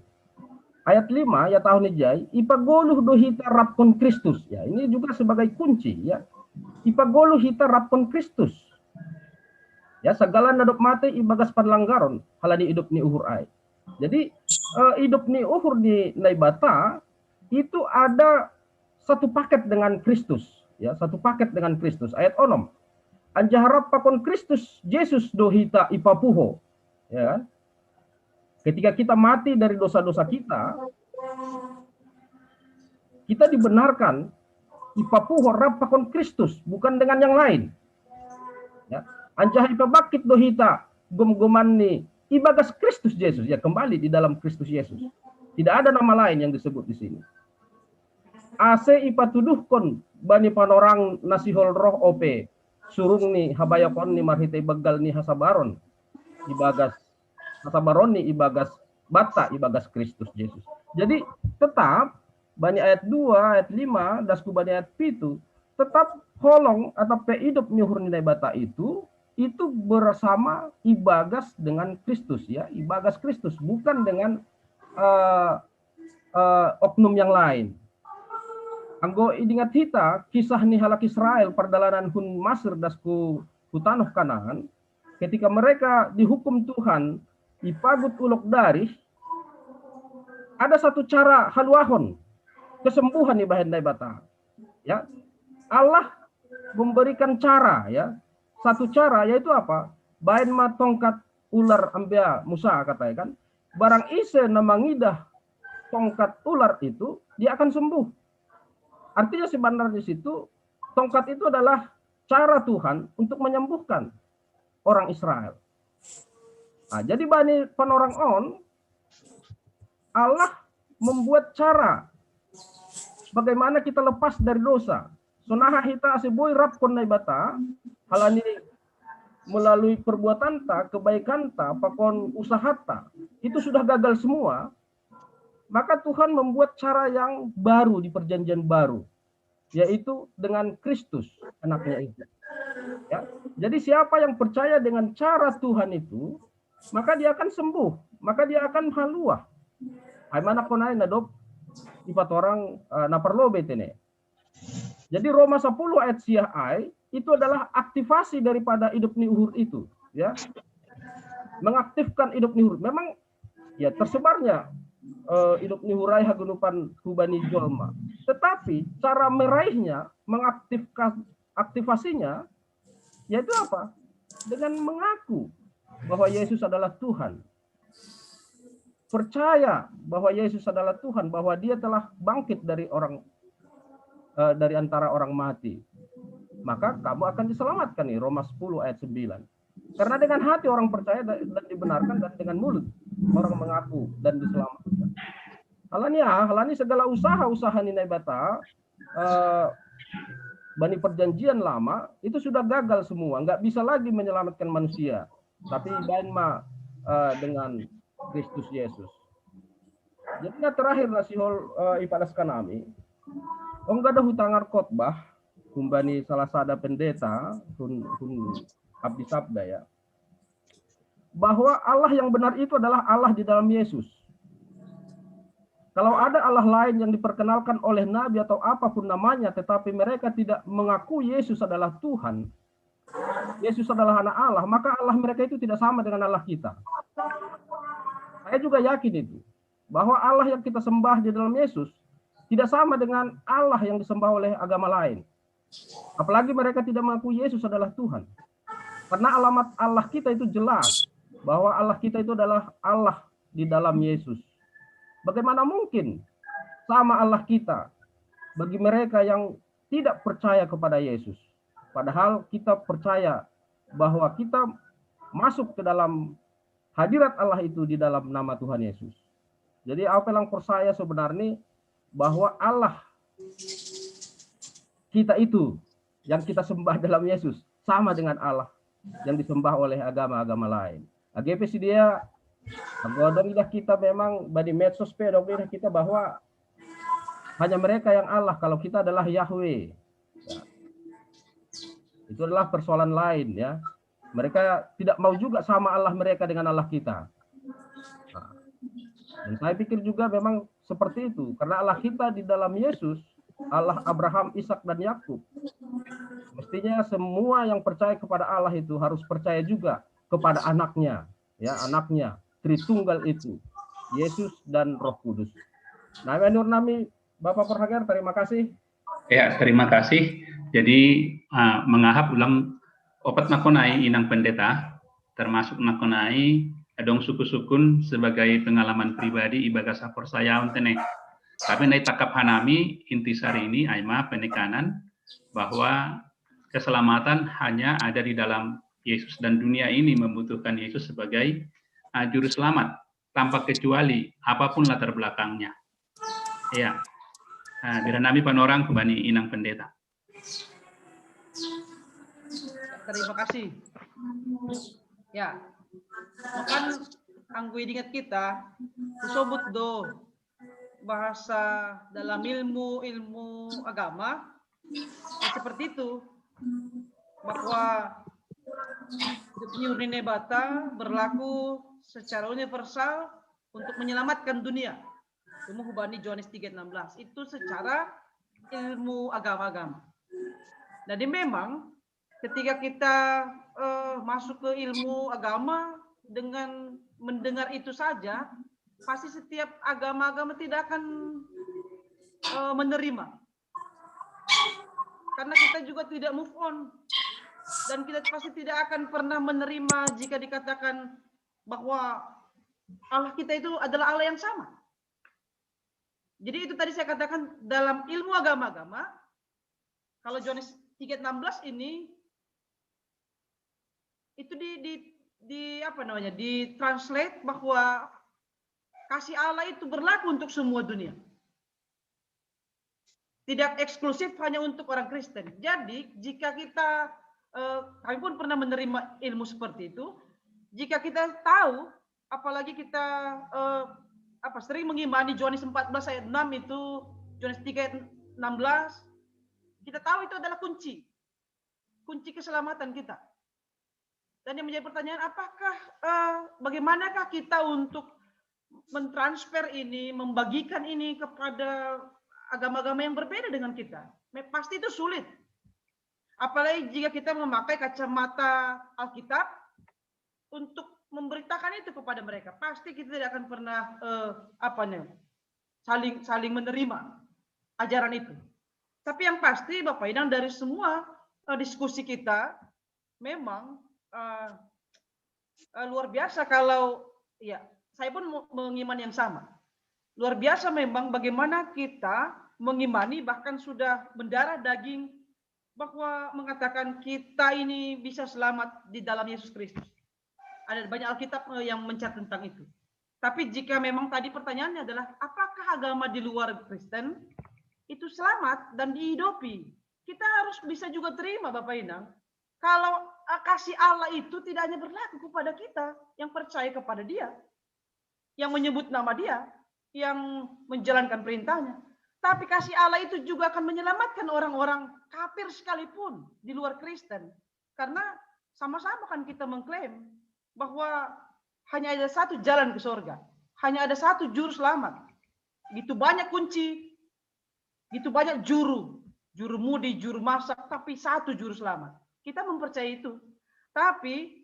Ayat 5 ya tahun ijai ipagoluh do hita rapkon Kristus. Ya ini juga sebagai kunci ya. Ipagoluh hita rapkon Kristus. Ya segala nadop mate ibagas panlanggaron halani hidup ni uhur ai. Jadi hidup ni uhur di naibata itu ada satu paket dengan Kristus, ya satu paket dengan Kristus. Ayat 6. Anjaharap pakon Kristus Yesus do hita ipapuho. Ya kan? Ketika kita mati dari dosa-dosa kita dibenarkan ipapuho rapakon Kristus, bukan dengan yang lain. Ya. Anjah ipabakit dohita gom-goman ni ibagas Kristus Yesus, ya kembali di dalam Kristus Yesus. Tidak ada nama lain yang disebut di sini. Ase ipatuduhkon bani panorang nasihol roh ope surung ni habayakon ni marhite begal ni hasabaron ibagas hasabaron ni ibagas bata ibagas Kristus Yesus. Jadi tetap bani ayat 2 ayat 5 dasku bani ayat 7 tetap holong atau hidup nyuhur nilai bata itu bersama ibagas dengan Kristus, ya ibagas Kristus, bukan dengan oknum yang lain. Anggo idingat hita kisah ni halak Israel perdalanan hun Masir dasku hutanoh Kanaan, ketika mereka dihukum Tuhan ipagut ulok dari, ada satu cara haluahon kesembuhan di bahan bata. Ya, Allah memberikan cara, ya satu cara, yaitu apa? Bahan ma tongkat ular ambia Musa katanya kan, barang ise namangidah tongkat ular itu dia akan sembuh. Artinya sebenarnya di situ tongkat itu adalah cara Tuhan untuk menyembuhkan orang Israel. Nah, jadi bani panorang on Allah membuat cara bagaimana kita lepas dari dosa. Sonaha hita aseboy rap konai bata halani melalui perbuatan ta, kebaikan ta, pakon usaha ta, itu sudah gagal semua. Maka Tuhan membuat cara yang baru di perjanjian baru, yaitu dengan Kristus anaknya itu. Ya. Jadi siapa yang percaya dengan cara Tuhan itu, maka dia akan sembuh, maka dia akan haluah. Ay mana konay nadop ipat orang naperlo betene. Jadi Roma 10 ayat siah ay itu adalah aktivasi daripada hidup ni uhur itu. ya, mengaktifkan hidup nihurai. Memang ya tersebarnya hidup nihurai hagunupan hubani jolma. Tetapi cara meraihnya, aktivasinya, yaitu apa? Dengan mengaku bahwa Yesus adalah Tuhan. Percaya bahwa Yesus adalah Tuhan, bahwa Dia telah bangkit dari antara orang mati. Maka kamu akan diselamatkan nih, Roma 10 ayat 9. Karena dengan hati orang percaya dan dibenarkan, dan dengan mulut orang mengaku dan diselamatkan. Halani segala usaha nilai bata bani perjanjian lama itu sudah gagal semua, nggak bisa lagi menyelamatkan manusia. Tapi bainma dengan Kristus Yesus. Jadi terakhir nasihol ipadaskan kami, enggak ada hutangar khotbah kumbani salah sada pendeta hun abdi sabda ya, bahwa Allah yang benar itu adalah Allah di dalam Yesus. Kalau ada Allah lain yang diperkenalkan oleh nabi atau apapun namanya, tetapi mereka tidak mengaku Yesus adalah Tuhan, Yesus adalah anak Allah, maka Allah mereka itu tidak sama dengan Allah kita. Saya juga yakin itu, bahwa Allah yang kita sembah di dalam Yesus tidak sama dengan Allah yang disembah oleh agama lain. Apalagi mereka tidak mengaku Yesus adalah Tuhan. Karena alamat Allah kita itu jelas, bahwa Allah kita itu adalah Allah di dalam Yesus. Bagaimana mungkin sama Allah kita bagi mereka yang tidak percaya kepada Yesus? Padahal kita percaya bahwa kita masuk ke dalam hadirat Allah itu di dalam nama Tuhan Yesus. Jadi apa yang percaya sebenarnya bahwa Allah kita itu yang kita sembah dalam Yesus sama dengan Allah yang disembah oleh agama-agama lain. AGP si dia agodong kita memang badi medsos pedong kita bahwa hanya mereka yang Allah, kalau kita adalah Yahweh. Ya. Itu adalah persoalan lain ya. Mereka tidak mau juga sama Allah mereka dengan Allah kita. Nah, dan saya pikir juga memang seperti itu, karena Allah kita di dalam Yesus, Allah Abraham, Ishak dan Yakub. Mestinya semua yang percaya kepada Allah itu harus percaya juga kepada anaknya, ya, anaknya Tritunggal itu, Yesus dan Roh Kudus. Nah, menurut nami Bapak Perhagar, terima kasih. Ya, terima kasih. Jadi mengahap ulang opat nakonai inang pendeta, termasuk nakonai adong suku-sukun sebagai pengalaman pribadi ibadah sapor saya untene. Tapi naik takap hanami intisari ini aima penekanan bahwa keselamatan hanya ada di dalam Yesus dan dunia ini membutuhkan Yesus sebagai juru selamat tanpa kecuali apapun latar belakangnya. Ya, biranami panorang kembali inang pendeta. Terima kasih. Ya, makan anggu ingat kita, kusobut do bahasa dalam ilmu agama ya seperti itu, bahwa Nyurine Bata berlaku secara universal untuk menyelamatkan dunia. Ilmu Hubani Yohanes 3:16 itu secara ilmu agama-agama. Jadi memang ketika kita masuk ke ilmu agama dengan mendengar itu saja, pasti setiap agama-agama tidak akan menerima. Karena kita juga tidak move on. Dan kita pasti tidak akan pernah menerima jika dikatakan bahwa Allah kita itu adalah Allah yang sama. Jadi itu tadi saya katakan dalam ilmu agama-agama, kalau Yohanes 3:16 ini itu ditranslate bahwa kasih Allah itu berlaku untuk semua dunia. Tidak eksklusif hanya untuk orang Kristen. Jadi jika kita kami pun pernah menerima ilmu seperti itu. Jika kita tahu, apalagi kita sering mengimani Yohanes 14 ayat 6 itu, Yohanes 3:16, kita tahu itu adalah kunci keselamatan kita. Dan yang menjadi pertanyaan, apakah bagaimanakah kita untuk mentransfer ini, membagikan ini kepada agama-agama yang berbeda dengan kita? Pasti itu sulit. Apalagi jika kita memakai kacamata Alkitab untuk memberitakan itu kepada mereka. Pasti kita tidak akan pernah saling menerima ajaran itu. Tapi yang pasti Bapak Idang, dari semua diskusi kita memang luar biasa kalau ya saya pun mengimani yang sama. Luar biasa memang bagaimana kita mengimani, bahkan sudah mendarah daging, bahwa mengatakan kita ini bisa selamat di dalam Yesus Kristus. Ada banyak Alkitab yang mencatat tentang itu. Tapi jika memang tadi pertanyaannya adalah apakah agama di luar Kristen itu selamat dan dihidupi, kita harus bisa juga terima Bapak Inang, kalau kasih Allah itu tidak hanya berlaku kepada kita yang percaya kepada Dia, yang menyebut nama Dia, yang menjalankan perintahnya, tapi kasih Allah itu juga akan menyelamatkan orang-orang kafir sekalipun di luar Kristen. Karena sama-sama kan kita mengklaim bahwa hanya ada satu jalan ke surga, hanya ada satu juru selamat. Gitu banyak kunci, gitu banyak juru mudi, juru masak, tapi satu juru selamat. Kita mempercayai itu. Tapi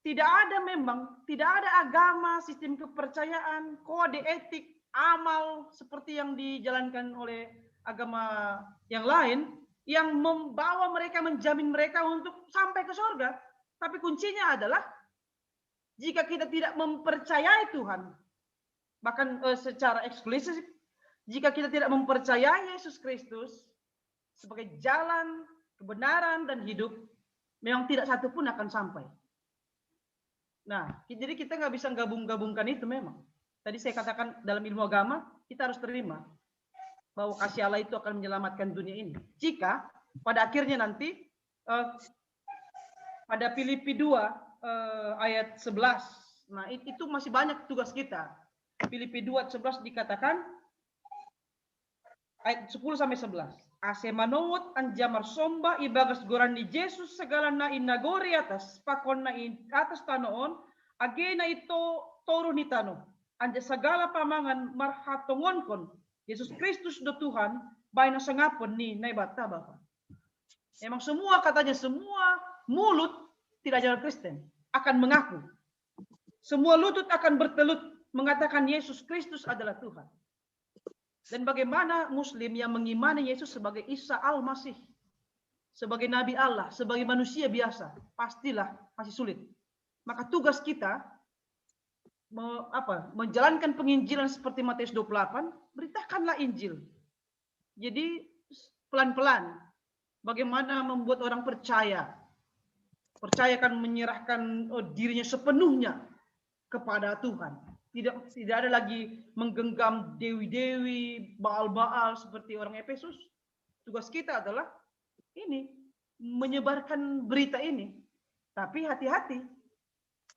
tidak ada agama, sistem kepercayaan, kode etik, amal seperti yang dijalankan oleh agama yang lain yang membawa mereka, menjamin mereka untuk sampai ke surga. Tapi kuncinya adalah jika kita tidak mempercayai Tuhan, bahkan secara eksklusif, jika kita tidak mempercayai Yesus Kristus sebagai jalan, kebenaran, dan hidup, memang tidak satu pun akan sampai. Nah, jadi kita nggak bisa gabung-gabungkan itu memang. Tadi saya katakan dalam ilmu agama, kita harus terima bahwa kasih Allah itu akan menyelamatkan dunia ini. Jika pada akhirnya nanti, pada Filipi 2 ayat 11, nah itu masih banyak tugas kita. Filipi 2 ayat 11 dikatakan, ayat 10-11. Ase manowot anjamar somba ibagas goran di Jesus segala na inagori atas pakon na atas tanoon agena ito toro ni tano anja segala pamangan marhatongon kon Yesus Kristus do Tuhan bayi na sangapon ni naibata Bapa. Memang semua katanya, semua mulut tidak jalan Kristen akan mengaku, semua lutut akan bertelut mengatakan Yesus Kristus adalah Tuhan. Dan bagaimana Muslim yang mengimani Yesus sebagai Isa Al-Masih, sebagai Nabi Allah, sebagai manusia biasa, pastilah masih sulit. Maka tugas kita menjalankan penginjilan seperti Matius 28, beritakanlah Injil. Jadi pelan-pelan, bagaimana membuat orang percaya akan menyerahkan dirinya sepenuhnya kepada Tuhan. Tidak ada lagi menggenggam dewi-dewi, baal-baal seperti orang Efesus. Tugas kita adalah ini, menyebarkan berita ini. Tapi hati-hati,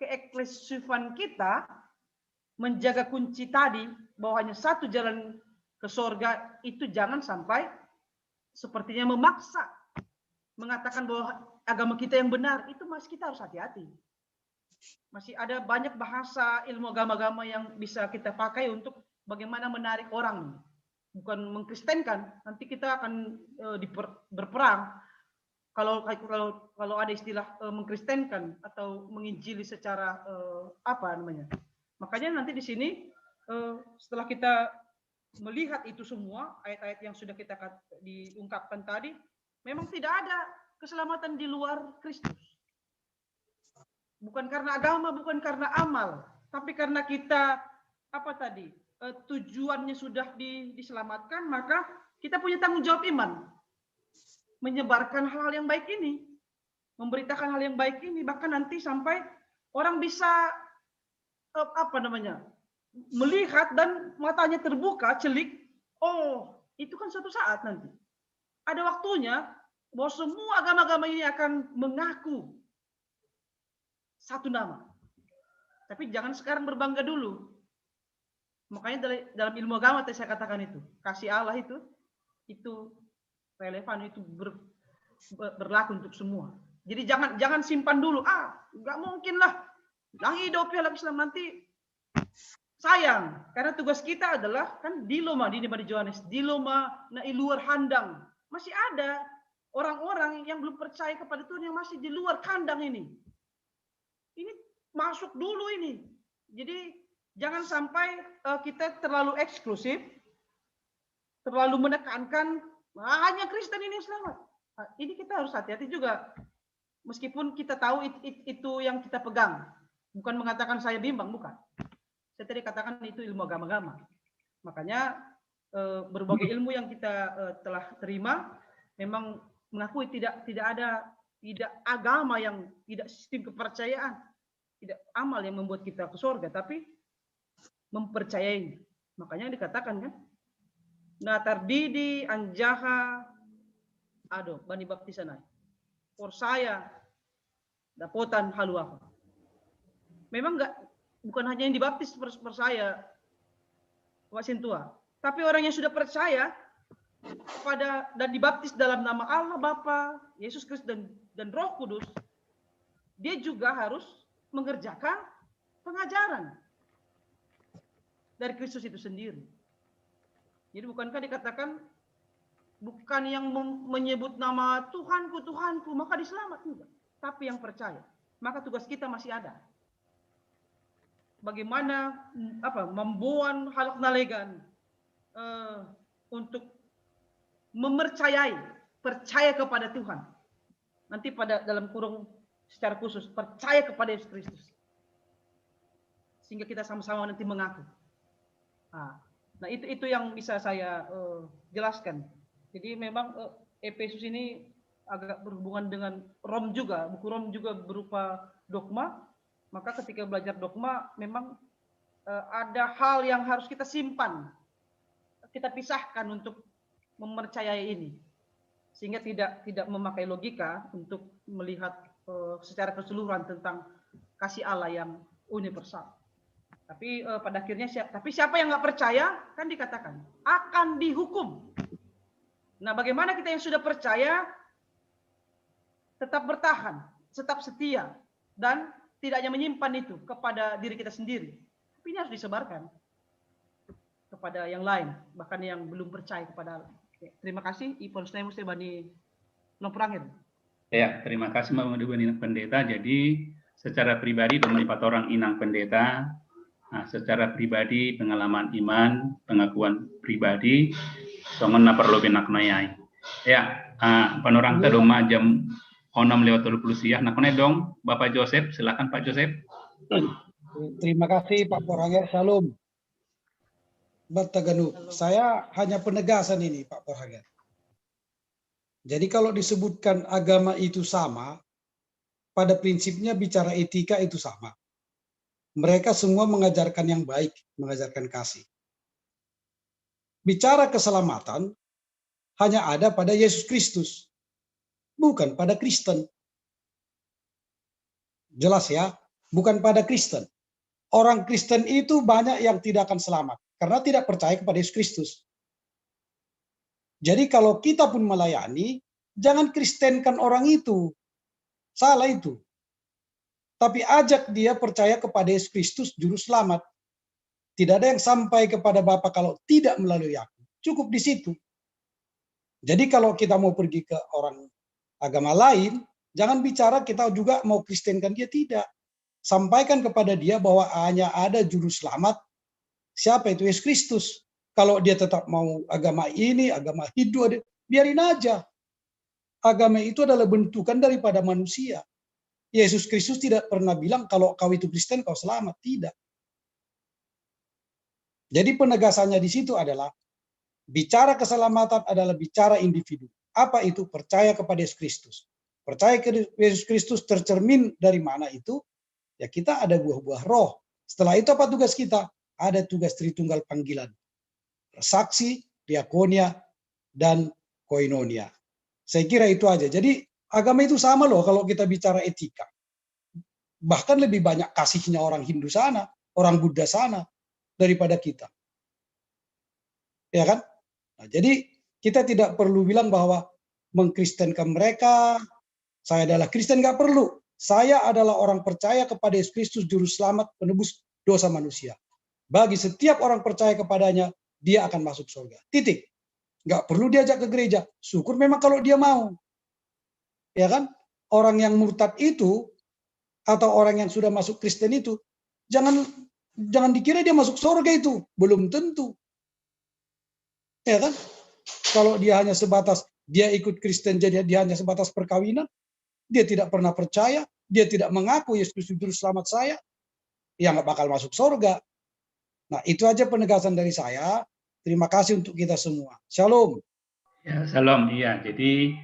keeksklusifan kita menjaga kunci tadi bahwa hanya satu jalan ke surga itu jangan sampai sepertinya memaksa mengatakan bahwa agama kita yang benar. Itu masih kita harus hati-hati. Masih ada banyak bahasa ilmu agama-agama yang bisa kita pakai untuk bagaimana menarik orang, bukan mengkristenkan. Nanti kita akan berperang kalau ada istilah mengkristenkan atau menginjili secara Makanya nanti di sini setelah kita melihat itu semua ayat-ayat yang sudah kita diungkapkan tadi, memang tidak ada keselamatan di luar Kristus. Bukan karena agama, bukan karena amal, tapi karena kita tujuannya sudah diselamatkan, maka kita punya tanggung jawab iman, menyebarkan hal-hal yang baik ini, memberitakan hal yang baik ini, bahkan nanti sampai orang bisa melihat dan matanya terbuka, celik. Oh, itu kan suatu saat nanti ada waktunya bahwa semua agama-agama ini akan mengaku satu nama. Tapi jangan sekarang berbangga dulu. Makanya dalam ilmu agama tadi saya katakan itu, kasih Allah itu relevan, itu berlaku untuk semua. Jadi jangan simpan dulu. Nggak mungkin lah. Yang hidup ya Islam nanti sayang. Karena tugas kita adalah kan diloma di Johannes, diloma na iluar handang. Masih ada orang-orang yang belum percaya kepada Tuhan yang masih di luar kandang ini. Ini masuk dulu ini. Jadi jangan sampai kita terlalu eksklusif, terlalu menekankan hanya Kristen ini yang selamat. Ini kita harus hati-hati juga. Meskipun kita tahu itu yang kita pegang. Bukan mengatakan saya bimbang, bukan. Saya tadi katakan itu ilmu agama-agama. Makanya berbagai ilmu yang kita telah terima memang mengakui tidak agama yang tidak sistem kepercayaan, tidak amal yang membuat kita ke surga, tapi mempercayai. Makanya dikatakan kan, na tardidi anjaha ado bani baptisanai. Percaya dapotan haluafa. Memang bukan hanya yang dibaptis percaya wasin tua, tapi orang yang sudah percaya kepada dan dibaptis dalam nama Allah Bapa, Yesus Kristus dan Roh Kudus, dia juga harus mengerjakan pengajaran dari Kristus itu sendiri. Jadi bukankah dikatakan bukan yang menyebut nama Tuhanku, Tuhanku, maka diselamat juga. Tapi yang percaya. Maka tugas kita masih ada. Bagaimana membuat halak nalegan untuk percaya kepada Tuhan. Nanti dalam kurung secara khusus, percaya kepada Yesus Kristus. Sehingga kita sama-sama nanti mengaku. Nah itu yang bisa saya jelaskan. Jadi memang Efesus ini agak berhubungan dengan Rom juga. Buku Rom juga berupa dogma. Maka ketika belajar dogma memang ada hal yang harus kita simpan. Kita pisahkan untuk mempercayai ini. Sehingga tidak memakai logika untuk melihat secara keseluruhan tentang kasih Allah yang universal. Tapi pada akhirnya siapa yang nggak percaya kan dikatakan akan dihukum. Nah, bagaimana kita yang sudah percaya tetap bertahan, tetap setia dan tidak hanya menyimpan itu kepada diri kita sendiri, tapi ini harus disebarkan kepada yang lain, bahkan yang belum percaya kepada Allah. Terima kasih, Ipon Snei Musti Bani Nomprangin. Ya, terima kasih Mbak Bani Pendeta. Jadi secara pribadi domenipat orang inang pendeta. Nah, secara pribadi pengalaman iman, pengakuan pribadi, songon na perlu benaknayai. Ya, panorang tadoma jam 6:30 siang. Nah, dong Bapak Joseph, silakan Pak Joseph. Terima kasih Pak Poranger, Salam. Bataganu, saya hanya penegasan ini Pak Poranger. Jadi kalau disebutkan agama itu sama, pada prinsipnya bicara etika itu sama. Mereka semua mengajarkan yang baik, mengajarkan kasih. Bicara keselamatan hanya ada pada Yesus Kristus, bukan pada Kristen. Jelas ya, bukan pada Kristen. Orang Kristen itu banyak yang tidak akan selamat karena tidak percaya kepada Yesus Kristus. Jadi kalau kita pun melayani, jangan kristenkan orang itu. Salah itu. Tapi ajak dia percaya kepada Yesus Kristus juru selamat. Tidak ada yang sampai kepada Bapa kalau tidak melalui aku. Cukup di situ. Jadi kalau kita mau pergi ke orang agama lain, jangan bicara kita juga mau kristenkan dia, tidak. Sampaikan kepada dia bahwa hanya ada juru selamat. Siapa itu? Yesus Kristus. Kalau dia tetap mau agama ini, agama Hindu, biarin aja. Agama itu adalah bentukan daripada manusia. Yesus Kristus tidak pernah bilang kalau kau itu Kristen kau selamat, tidak. Jadi penegasannya di situ adalah bicara keselamatan adalah bicara individu. Apa itu? Percaya kepada Yesus Kristus. Percaya ke Yesus Kristus tercermin dari mana itu? Ya kita ada buah-buah roh. Setelah itu apa tugas kita? Ada tugas Tritunggal panggilan. Saksi, diakonia, dan koinonia. Saya kira itu aja. Jadi agama itu sama loh kalau kita bicara etika. Bahkan lebih banyak kasihnya orang Hindu sana, orang Buddha sana, daripada kita. Ya kan? Nah, jadi kita tidak perlu bilang bahwa mengkristenkan mereka, saya adalah Kristen, nggak perlu. Saya adalah orang percaya kepada Yesus Kristus, Juru Selamat, penebus dosa manusia. Bagi setiap orang percaya kepadanya, dia akan masuk surga. Titik. Nggak perlu diajak ke gereja. Syukur memang kalau dia mau. Ya kan? Orang yang murtad itu atau orang yang sudah masuk Kristen itu, jangan dikira dia masuk surga itu, belum tentu. Ya kan? Kalau dia hanya sebatas dia ikut Kristen, jadi dia hanya sebatas perkawinan, dia tidak pernah percaya, dia tidak mengaku Yesus Kristus juru selamat saya, ya nggak bakal masuk surga. Nah, itu aja penegasan dari saya. Terima kasih untuk kita semua. Shalom. Ya, salam. Iya, jadi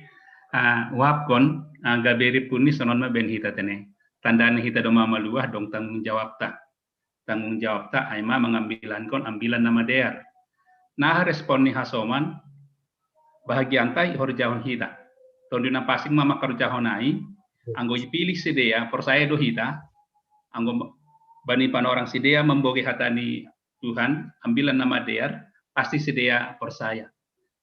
wapkon gaberi puni sonon ma ben hita tene. Tandaan hita doma maluah dong tanggung jawab tak. Tanggung jawab tak aima mengambilan kon ambilan nama dear. Nah respon ni hasoman bahagian tai horjahon hita. Tonduna pasing mama kerjahonai anggo pilih sidea persaya do hita. Anggo bani pan orang sidea memboge hatani Tuhan ambilan nama dear pasti sidea persaya.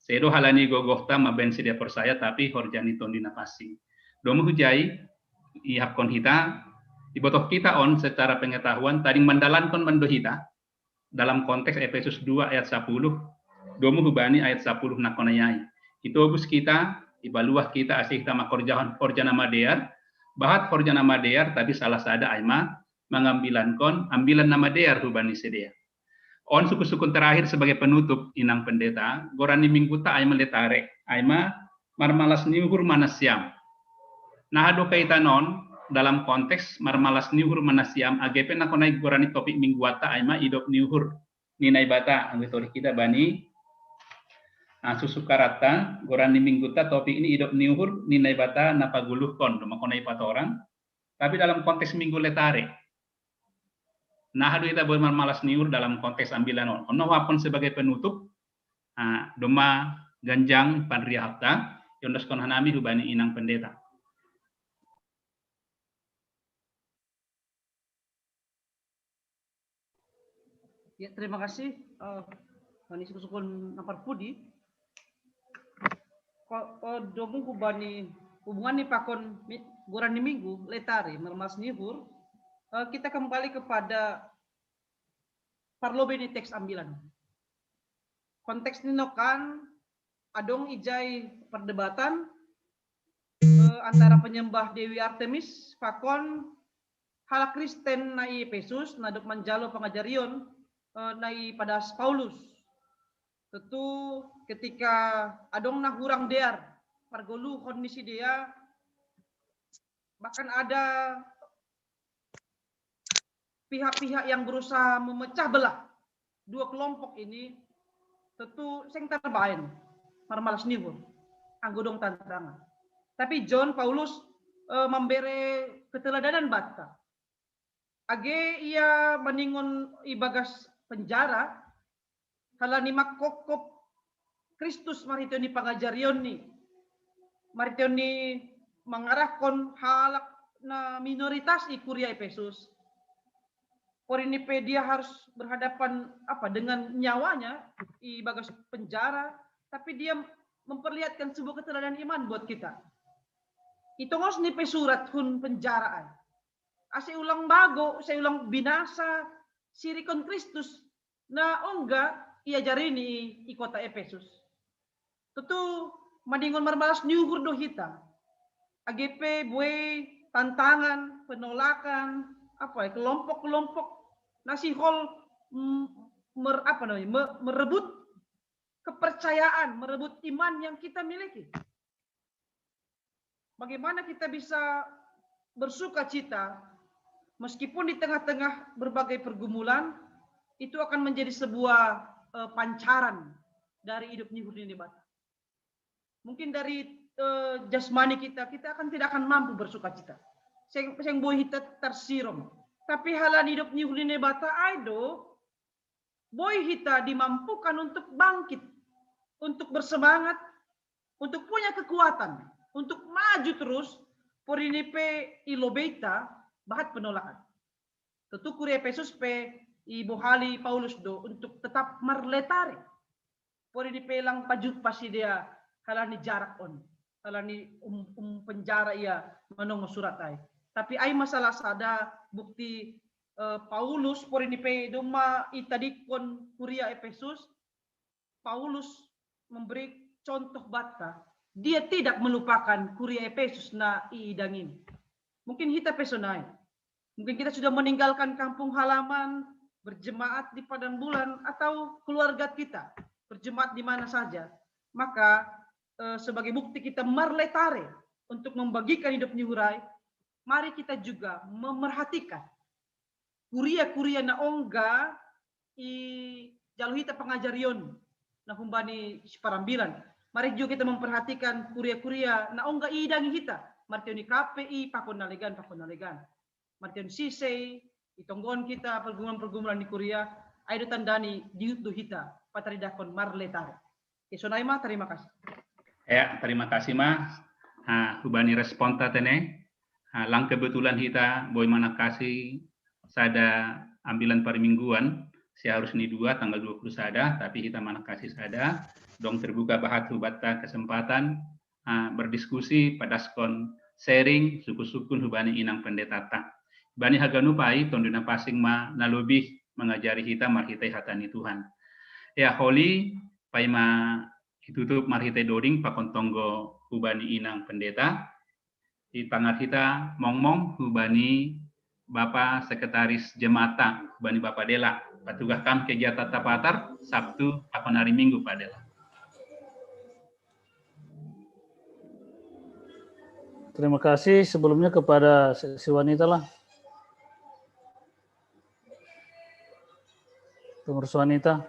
Sedo halani gogohta maben sidia persaya tapi horjani tondina pasing. Domu hujai ihapkon hita dibotoh kita on secara pengetahuan tadi mendalankan mendohita dalam konteks Efesus 2 ayat 10 domu hubani ayat 10 nakonayai. Itu bagus kita ibaluah kita asih kita makorjahan horjana madear bahat horjana madear tapi salah sada aima mengambilan kon ambilan nama dear hubani sedia. On suku-sukun terakhir sebagai penutup inang pendeta, gorani minggu ta aima letare, aima marmalas niuhur manasiam. Nah ado kaitanon dalam konteks marmalas niuhur manasiam, AGP nakonai gorani topik minggu ta aima idop niuhur ninai bata anggitori kita bani susu karata gorani minggu ta topik ini idop niuhur ninai bata napaguluh kon makonai patoran, tapi dalam konteks minggu letare. Nah, hadu kita boleh malas niur dalam konteks ambilan on. Ono wapun sebagai penutup, doma ganjang panria hafta, yondos kon hanami hubani inang pendeta. Ya, terima kasih, Bani Sukun Napar Pudi. Domu hubani hubungan ni pakon gorani minggu letari mermas nihur. Kita kembali kepada parlobeni teks ambilan. Konteks ninokan adong ijai perdebatan antara penyembah Dewi Artemis pakon hala Kristen nai Efesus naduk manjalo pengajarion nai pada Paulus. Tentu ketika adong nahurang dear pargolu kondisi dia bahkan ada pihak-pihak yang berusaha memecah belah dua kelompok ini, tentu sing terbain marmalas nihur anggodong tantangan. Tapi John Paulus memberi keteladanan bata. Age ia meningon ibagas penjara halani makokop Kristus maritoni pangajarion ni maritoni mengarahkan halak na minoritas i kuria Efesus. Porinipe dia harus berhadapan dengan nyawanya di bagas penjara, tapi dia memperlihatkan sebuah keteladanan iman buat kita. Itu ngos nipe surat hun penjaraan. Ase ulang bago, saya ulang binasa sirikon Kristus. Na ongga ia jarini i kota Efesus. Tentu madingon marmalas nyuhur do hita. AGP buai tantangan, penolakan, kelompok-kelompok nasihol merebut kepercayaan, merebut iman yang kita miliki. Bagaimana kita bisa bersuka cita meskipun di tengah-tengah berbagai pergumulan itu akan menjadi sebuah pancaran dari hidup nihur ini bata. Mungkin dari jasmani kita tidak akan mampu bersuka cita. Seng boy hita tersirom. Tapi halan hidup ni huline bata aido, boy hita dimampukan untuk bangkit, untuk bersemangat, untuk punya kekuatan, untuk maju terus, porinipe ilobeta bahat penolakan. Tentu kuri Efesus pe ibohali Paulus do untuk tetap marletare. Porinipe lang pajut pasti dia halani jarak on, halani penjara ia manong surat ay. Tapi ay masalah sada bukti Paulus porinipe doma itadikon kuria Efesus. Paulus memberi contoh bata. Dia tidak melupakan kuria Efesus na iidangin. Mungkin hita pesonai. Mungkin kita sudah meninggalkan kampung halaman, berjemaat di padang bulan, atau keluarga kita berjemaat di mana saja. Maka sebagai bukti kita marletare untuk membagikan hidup nyurai, mari kita juga memerhatikan kuria-kuria na ongga i jaluhita pengajarion na humbani parambilan. Mari juga kita memperhatikan kuria-kuria na ongga i idangi kita. Martion ni KPI pakon nalegan. Martion sisei itonggon kita pergumulan-pergumulan di kuria ay tandani diutu hita pataridakon marletare. Sonaima, terima kasih. Ya, terima kasih Mas. Hubani respon tatene. Lang kebetulan kita boy mana kasih sada ambilan per mingguan. Seharusnya 2 tanggal 20 sada, tapi kita mana kasih sada. Dong terbuka bahat hubata kesempatan berdiskusi padaskon sharing suku-sukun hubani inang pendeta ta. Bani haganupai tonduna pasing ma nalobih mengajari kita marhitai hatani Tuhan. Ya holy paima ditutup marhitai doding pakon tonggo hubani inang pendeta. Di tangan kita mong-mong hubani Bapak Sekretaris Jemata hubani Bapak Dela. Patugah kam kegiatan tapatar Sabtu pakon hari Minggu Pak Dela. Terima kasih sebelumnya kepada seksi wanita lah. Pengurus wanita.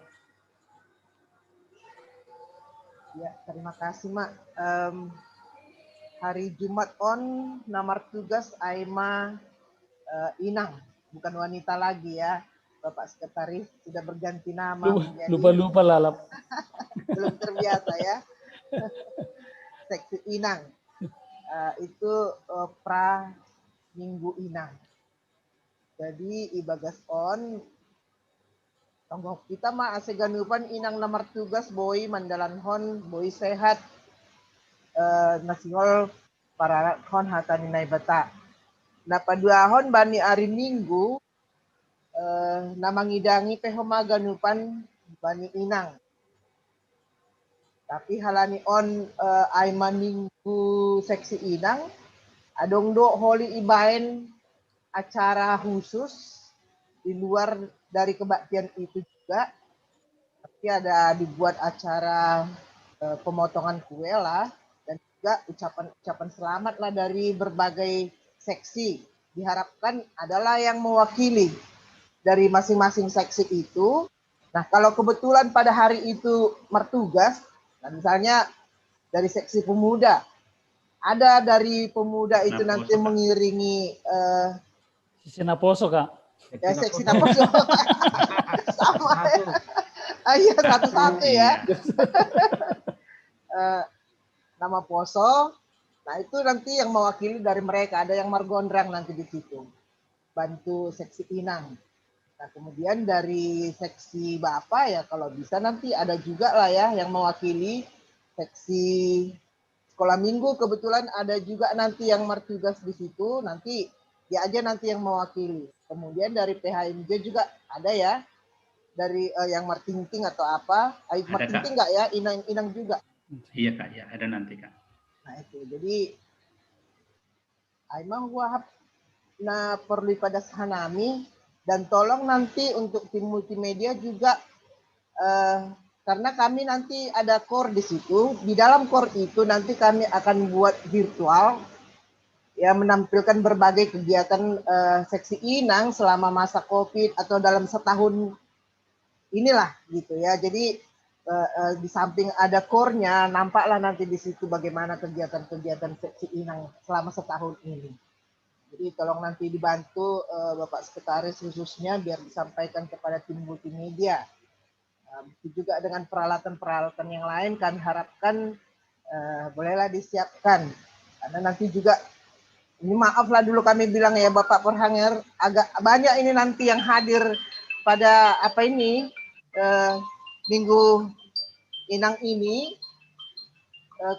Ya, terima kasih Mak. Hari Jumat nomor tugas Aima Inang, bukan wanita lagi ya. Bapak Sekretaris sudah berganti nama. Lupa lalap. Belum terbiasa ya. Seksi Inang. Itu pra Minggu Inang. Jadi ibagas tonggo kita mah aseganupan inang nomor tugas boy mandalanhon boy sehat nasional para hon hataninay bata. Napaduahon bani ari Minggu namangidangi pehoma ganupan bani inang. Tapi halani ay Minggu seksi inang adong do holi ibaen acara khusus di luar dari kebaktian itu juga. Tapi ada dibuat acara pemotongan kue lah dan juga ucapan selamat lah dari berbagai seksi. Diharapkan adalah yang mewakili dari masing-masing seksi itu. Nah, kalau kebetulan pada hari itu bertugas, nah misalnya dari seksi pemuda, ada dari pemuda itu nanti mengiringi Sisi Naposo, Kak. Ya, seksi Naposo. Sama ya. Iya, satu-satu ya. Nama Poso. Nah, itu nanti yang mewakili dari mereka. Ada yang margondrang nanti di situ. Bantu seksi Inang. Nah, kemudian dari seksi Bapak ya kalau bisa nanti ada juga lah ya yang mewakili seksi sekolah minggu. Kebetulan ada juga nanti yang martugas di situ. Nanti dia aja nanti yang mewakili. Kemudian dari PHMJ juga ada ya. Dari yang martingting atau apa. Martingting enggak ya? Inang juga. Iya Kak, ya ada nanti Kak. Nah itu, jadi Aimah wahab na perlu pada sahanami dan tolong nanti untuk tim multimedia juga karena kami nanti ada core di situ. Di dalam core itu nanti kami akan buat virtual ya menampilkan berbagai kegiatan seksi Inang selama masa Covid atau dalam setahun inilah gitu ya. Jadi di samping ada core-nya, nampaklah nanti di situ bagaimana kegiatan-kegiatan seksi Inang selama setahun ini. Jadi tolong nanti dibantu Bapak Sekretaris khususnya biar disampaikan kepada tim multimedia. Itu juga dengan peralatan-peralatan yang lain kami harapkan bolehlah disiapkan. Karena nanti juga, ini maaflah dulu kami bilang ya Bapak Perhanger, agak banyak ini nanti yang hadir pada apa ini, Minggu Inang ini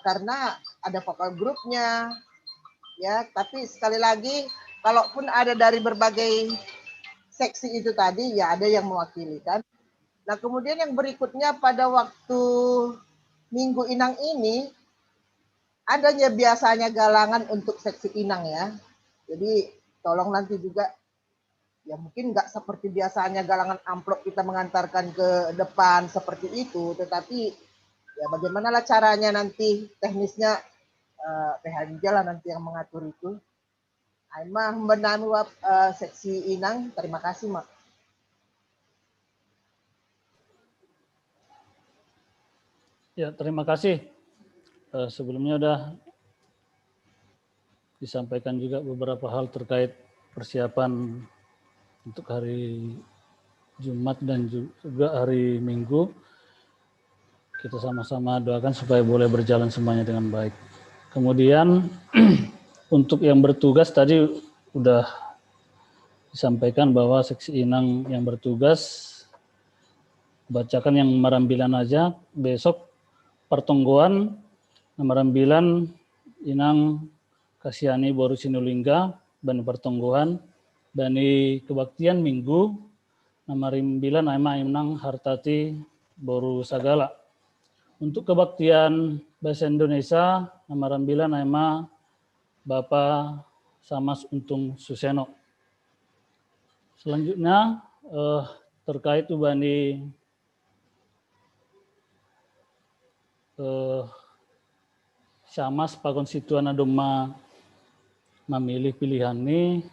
karena ada vokal grupnya ya, tapi sekali lagi kalaupun ada dari berbagai seksi itu tadi ya ada yang mewakili kan. Nah kemudian yang berikutnya pada waktu Minggu Inang ini adanya biasanya galangan untuk seksi Inang ya. Jadi tolong nanti juga Ya mungkin nggak seperti biasanya galangan amplop kita mengantarkan ke depan seperti itu, tetapi ya bagaimanalah caranya nanti teknisnya PHMJ lah nanti yang mengatur itu. Aima menami seksi Inang, terima kasih Mak. Ya, terima kasih. Sebelumnya sudah disampaikan juga beberapa hal terkait persiapan untuk hari Jumat dan juga hari Minggu. Kita sama-sama doakan supaya boleh berjalan semuanya dengan baik. Kemudian untuk yang bertugas tadi sudah disampaikan bahwa seksi Inang yang bertugas bacakan yang Marambilan aja. Besok pertonggoan Marambilan Inang Kasiani Boru Sinulingga dan pertonggoan Bani kebaktian Minggu Marambilan Aima Inang Hartati Boru Sagala. Untuk kebaktian bahasa Indonesia Marambilan Aima Bapak Samas Untung Suseno. Selanjutnya terkait Bani Samas Pakonstituan Adoma memilih pilihan ini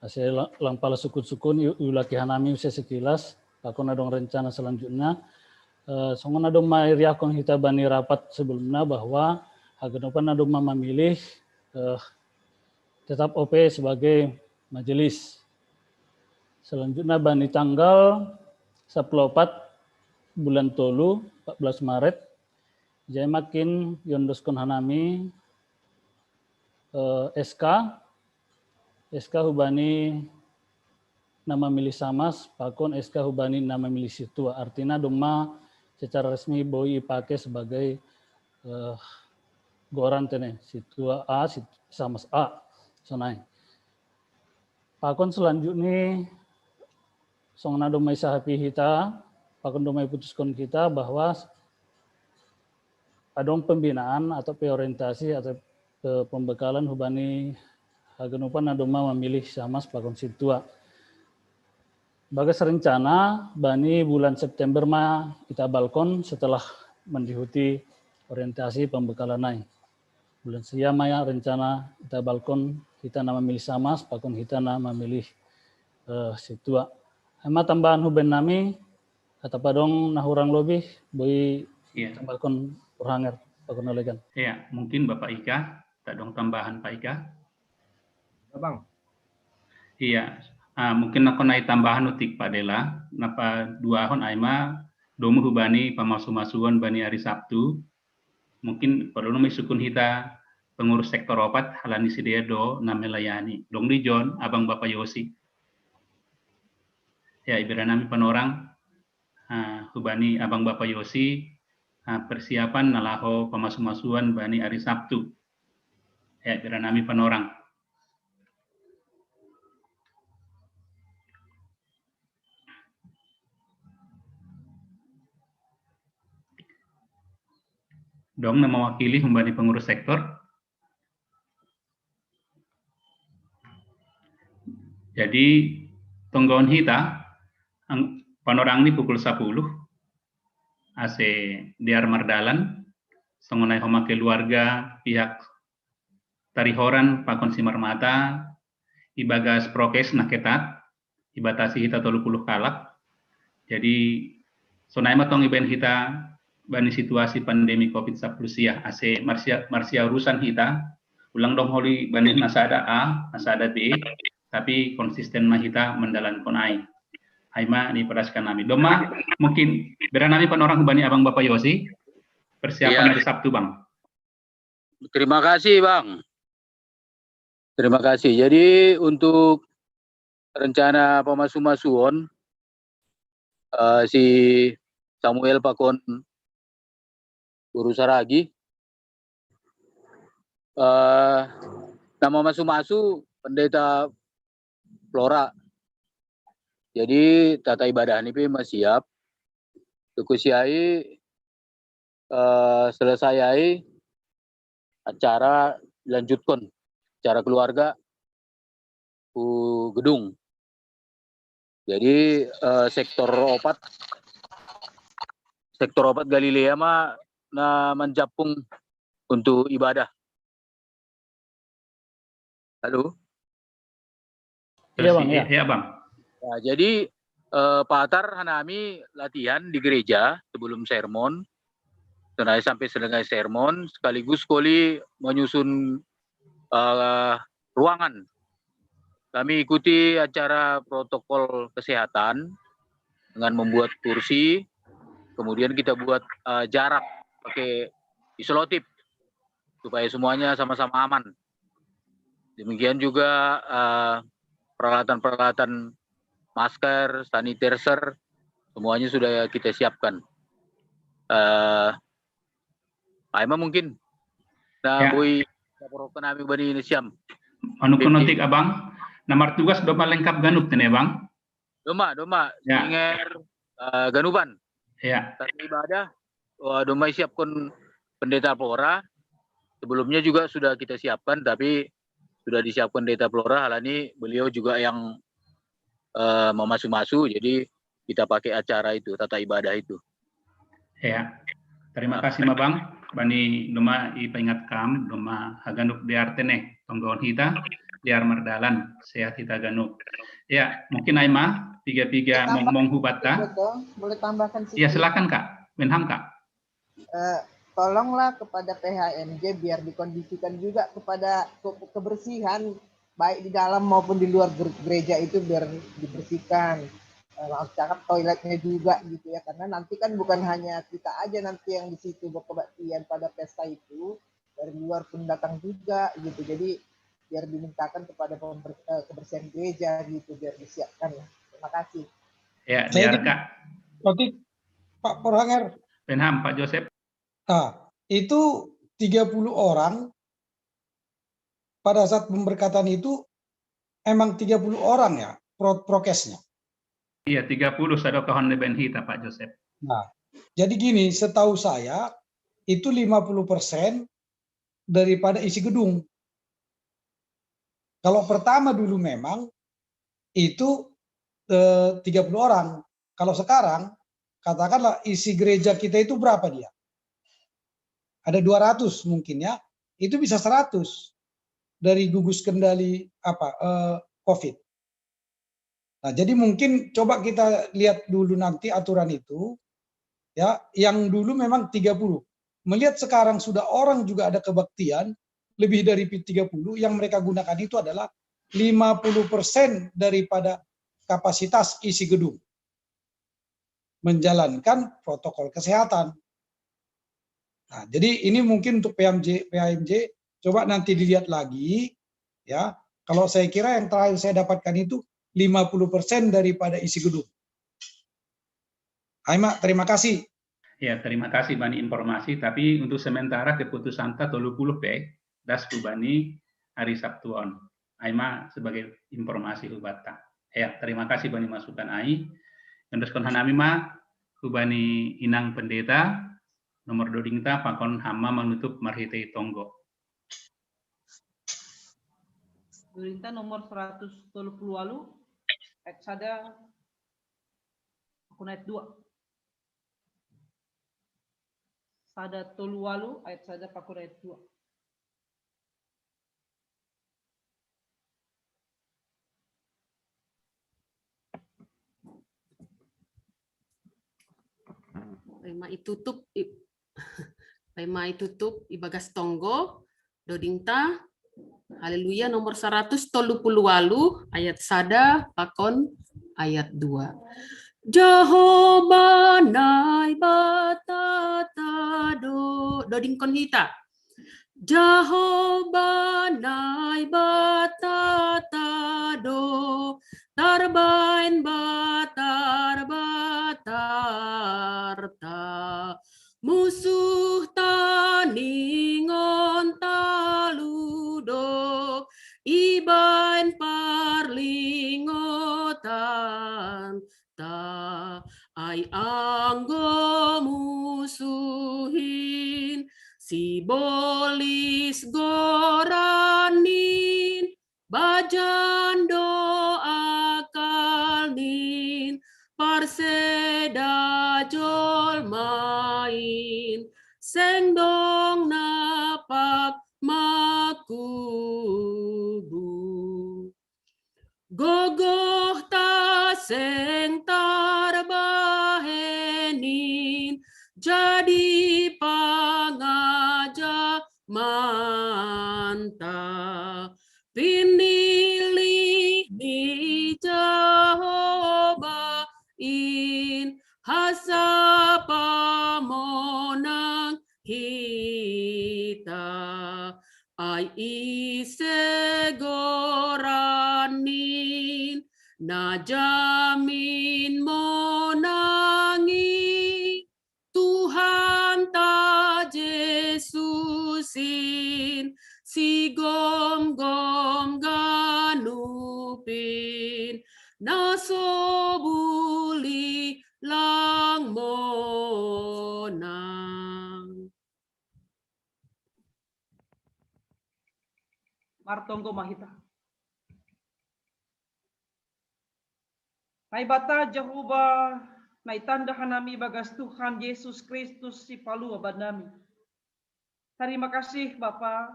saya langpala sukun-sukun ulaki hanami usia sekilas pakon adong rencana selanjutnya songon adoma iriakon kita bani rapat sebelumnya bahwa hagenopan adoma memilih tetap OP sebagai majelis. Selanjutnya bani tanggal 14 bulan tolu 14 Maret Jai makin yondoskon hanami SK hubani nama milih Samas pakon SK hubani nama milih Situa. Artinya doma secara resmi boi pakai sebagai goran tene Situa A Samas A sonai. Pakon selanjutnya songna domai sahapi hita pakon domai putuskan kita bahwa adong pembinaan atau orientasi atau pembekalan hubani hagenupan adoma memilih Samas pakon Situa. Bagas rencana bani bulan September kita balkon setelah mendihuti orientasi pembekalan naik. Bulan siama ya rencana kita balkon kita nama milih Samas pakon kita nama milih Situa. Hema tambahan huben nami kata padong nahurang lebih boi balkon urhanger pakon olegan. Ya, mungkin Bapak Ika tak dong tambahan Pak Ika. Bang. Iya, mungkin aku naik tambahan utik Pak Dela. Napa dua hon aima domu hubani pamasu-masuan bani hari Sabtu. Mungkin perlu nami sukun hita pengurus sektor opat halani sidedo namelayani. Dong di John, abang Bapak Yosi. Ya, ibera nami penorang hubani abang Bapak Yosi persiapan nalaho pamasu-masuan bani hari Sabtu. Ya, ibera nami penorang. Dong mewakili membani pengurus sektor. Jadi tonggawan hita panorang ini pukul 10 AC Diar Mardalan songonai homa keluarga pihak tarihoran pakon simar mata ibagas prokes naketat ibatasi hita 30 kalak. Jadi sonai matong iben hita bani situasi pandemi COVID-19 ya AC Marsia urusan hita ulang dong holi bani nasada A nasada B tapi konsisten mahita mendalan konai Aima diperaskan nami doma mungkin beranami panorang bani abang Bapak Yosi persiapan hari Sabtu Bang. Terima kasih Bang. Terima kasih. Jadi untuk rencana pemasu-masuon si Samuel pakon Guru Saragi nama masu-masu pendeta Flora. Jadi tata ibadah ini masih siap. Tukusiai selesai acara lanjutkan acara keluarga gedung. Jadi sektor opat Galilea mah menjapung untuk ibadah. Halo. Iya bang, ya. Iya bang. Nah, jadi Pak Atar hanami latihan di gereja sebelum sermon, sampai selesai sermon, sekaligus koli menyusun ruangan. Kami ikuti acara protokol kesehatan dengan membuat kursi, kemudian kita buat jarak pakai isolatif supaya semuanya sama-sama aman. Demikian juga peralatan-peralatan masker, sanitizer, semuanya sudah kita siapkan. Aima mungkin, nah Ya. bui laporkan kami bani Siam. Anu konotik abang, nomor tugas doma lengkap ganup nih bang. Doma, Ya. Singer, Ganuban. Ya. Tadi ibadah, doma siapkan pendeta Flora. Sebelumnya juga sudah kita siapkan, tapi sudah disiapkan pendeta Flora. Hal ini beliau juga yang memasu-masu, jadi kita pakai acara itu, tata ibadah itu. Ya. Terima kasih ma bang. Bani doma ipaingat kam, doma haganuk diartene tonggon hita, diar merdalan sehat hita ganuk. Ya, mungkin Aima tiga mong hubata. Boleh tambahkan sedikit? Ya silakan Kak, Menham Kak. Tolonglah kepada PHMJ biar dikondisikan juga kepada kebersihan baik di dalam maupun di luar gereja itu biar dibersihkan. Maaf cakap toiletnya juga gitu ya, karena nanti kan bukan hanya kita aja nanti yang di situ berkebaktian pada pesta itu, dari luar pun datang juga gitu. Jadi biar dimintakan kepada kebersihan gereja gitu biar disiapkan. Terima kasih. Ya, biar Kak. Berarti Pak Porhanger. Menham Pak Joseph. Nah, itu 30 orang pada saat pemberkatan itu emang 30 orang ya prokesnya. Iya, 30 sadokahon leben hita Pak Joseph. Nah, jadi gini, setahu saya itu 50% daripada isi gedung. Kalau pertama dulu memang itu 30 orang. Kalau sekarang katakanlah isi gereja kita itu berapa dia? Ada 200 mungkin ya. Itu bisa 100 dari gugus kendali COVID. Nah, jadi mungkin coba kita lihat dulu nanti aturan itu, ya, yang dulu memang 30. Melihat sekarang sudah orang juga ada kebaktian, lebih dari 30, yang mereka gunakan itu adalah 50% daripada kapasitas isi gedung. Menjalankan protokol kesehatan. Nah, jadi ini mungkin untuk PHMJ, coba nanti dilihat lagi, ya. Kalau saya kira yang terakhir saya dapatkan itu 50% daripada isi gedung. Aima, terima kasih. Ya, terima kasih Bani informasi. Tapi untuk sementara keputusan ta 30 das Bani hari Sabtuon. Aima sebagai informasi hubata. Ya, terima kasih Bani masukan Ai. Terus kon hanami ma Bani inang pendeta nomor dodingta pakon hama menutup marhite tonggo. Dodingta nomor 130 walu ayat sada akun ayat 2. Sada tolu walu ayat sada pakun ayat 2. Pema itutup ibagas tonggo dodingta haleluya nomor 138 ayat sada pakon ayat 2. Jehovah nai batata doding konhita. Jehovah nai batata tarbain batar musuh taningon taludo ibain parlingotan ta ay anggo musuhin si bolis goranin bajan doa kalnin parseda jol main sendong napak makubu gogoh ta seng tarbahenin jadi pangaja manta pinili di Jehovah in hasapa monang hita ai isegoranin najamin monangi Tuhan ta Yesusin si gom-gom ganupin nasobuli lang monang. Martonggo mahita. Naibata Jehovah, naitanda hanami bagas Tuhan Yesus Kristus si palu abad nami. Terima kasih Bapa,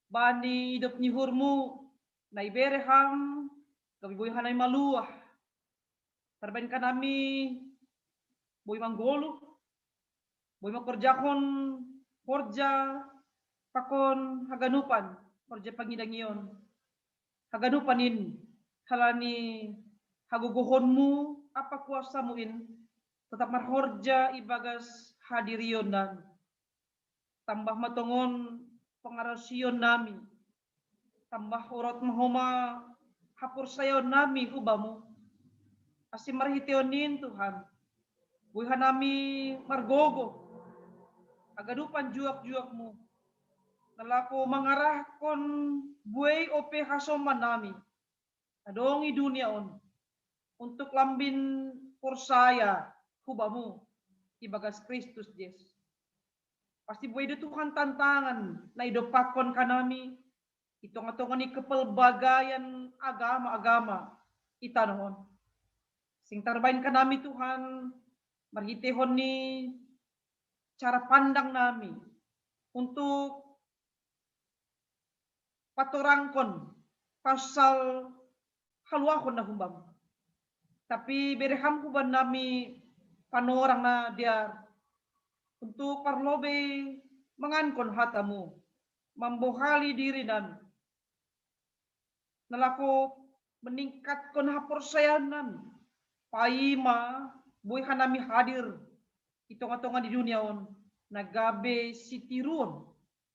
bani hidup nyuhurmu, naibereham, kabiboy hanay maluah. Terbain kanami, boy manggolo, boy makorjakon, korja, pakon haganupan, korja pangidangion. Haganupanin, halani haguguhonmu, apa kuasamu in, tetap marhorja ibagas hadirion dan tambah matongon pengarasion nami, tambah urot mahoma hapur sayon nami hubamu, asim marhitionin Tuhan, buihan nami margogo, agadupan juak-juakmu, nalako mangarahkon buay ope hasoman nami, adongi dunia on, untuk lambin porsaya hubamu ibagas Kristus Yesus. Pasti buay itu Tuhan tantangan na idopakon kanami itong-atong ni kepelbagayan agama-agama itanohon. Sing tarbain kanami Tuhan marhitehon ni cara pandang nami untuk patorangkon pasal haluahon na humbam. Tapi bereham kuban nami panorang na dia untuk parlobe mengankon hatamu, membohali diri dan nalako meningkatkan haporsayan nami, paima buihan nami hadir itong-atongan di dunia on, nagabe sitirun,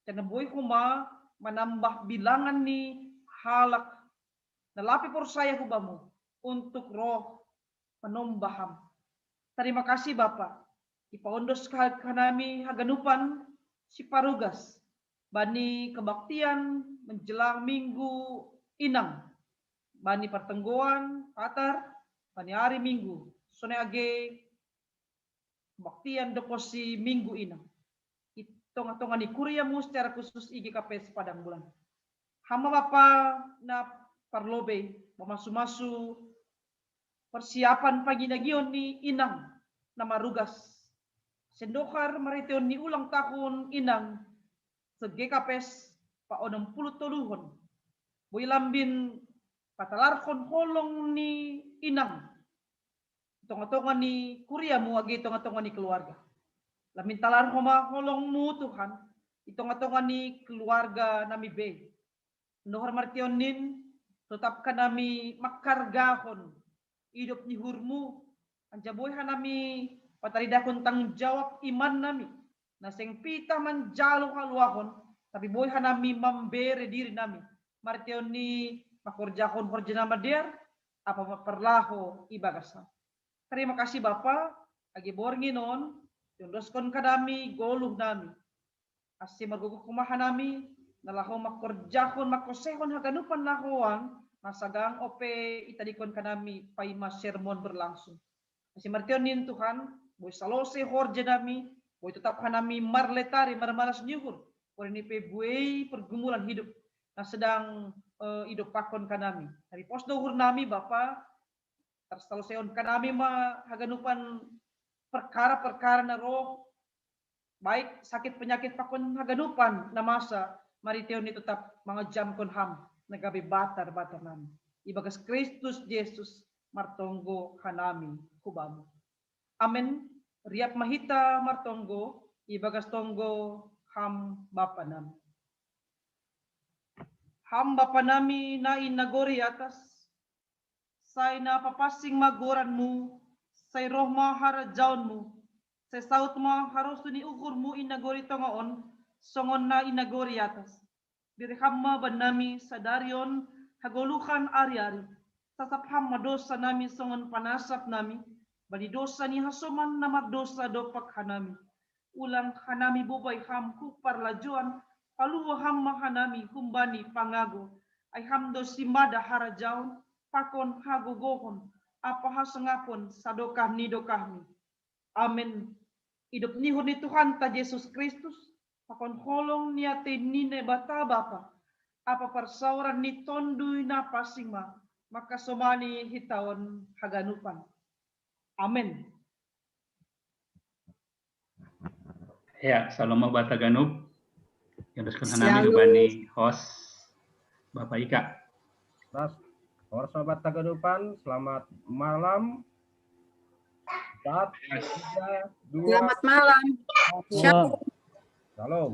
dan buih huma menambah bilangan ni halak, nalapi porsaya hubamu untuk roh penombaham. Terima kasih Bapak. Ipaondos kanami haganupan si parugas. Bani kebaktian menjelang minggu inang. Bani pertengguan, patar, bani hari minggu. Sone age kebaktian deposi minggu inang. Itong-atongan di kuriamu secara khusus IGKP sepadang bulan. Hama Bapa na parlobe, memasu-masu persiapan pagi nagion ni inang nama rugas. Sendokar mariteon ni ulang tahun inang segekapes pa 60 toluhon. Boy lambin patalarkon holong ni inang. Tong-tongan ni kuriamu agi tong-tongan ni keluarga. Lamin talar homa holongmu Tuhan. Itong-tongan ni keluarga nami be. Nohar martion nin tetapkan nami makargahon hidup ni hurmu, anjaboyhan nami pataridakon tanggung jawab iman nami, naseng pita manjalo haluahon, tapi boyhan nami memberi diri nami, martion ni makorjakon horja nama der, apa perlaho ibagasan. Terima kasih Bapa, agi bornginon, yondoskon kadami goluh nami, asim maguguk kumahan nami, nalaho makorjakon makosehon haganupan lahoan, masagang ope itadikon kanami paima sermon berlangsung. Masih martionin Tuhan, boy salose horja nami, boy tetap kanami marletari marmalas nyuhur, por ini pe buay pergumulan hidup. Nah sedang hidup pakon kanami. Dari pos dohur nami Bapa, terselesaion kanami haganupan perkara-perkara na roh, baik sakit penyakit pakon haganupan na masa, mari teon ni tetap mangajam kon ham, nagabi batar-batar nami. Ibagas Kristus Yesus martonggo kanami kubamu. Amen. Riap mahita martonggo, ibagas tonggo ham Bapa nami. Ham Bapa nami na inagori atas, say napapasing magoranmu, say roh maharajaunmu, say saut maharusuni ukurmu inagori tongoon, songon na inagori atas. Dirham ban nami sadarion hagolukan ari-ari, sasapham madosa nami songon panasap nami, bani dosa ni hasuman na magdosa dopak hanami. Ulang hanami bubay ham kupar lajuan, paluwa ham mahanami humbani pangago, ay hamdo simada harajaun, pakon hagogohon, apa hasengapon sadokah nidokahmi. Amin. Hidup nihon ni Tuhan ta Yesus Kristus, pakon holong niate nine bata Bapa, apa persauran ni tonduy na pasingma, maka somani hitawan haganupan. Amin. Ya, Saloma Bata Ganup. Yang terus hanami ubani host Bapak Ika. Para sahabat Tagadupan, selamat malam. 4, 3, 2, Selamat malam. Shalom. Shalom.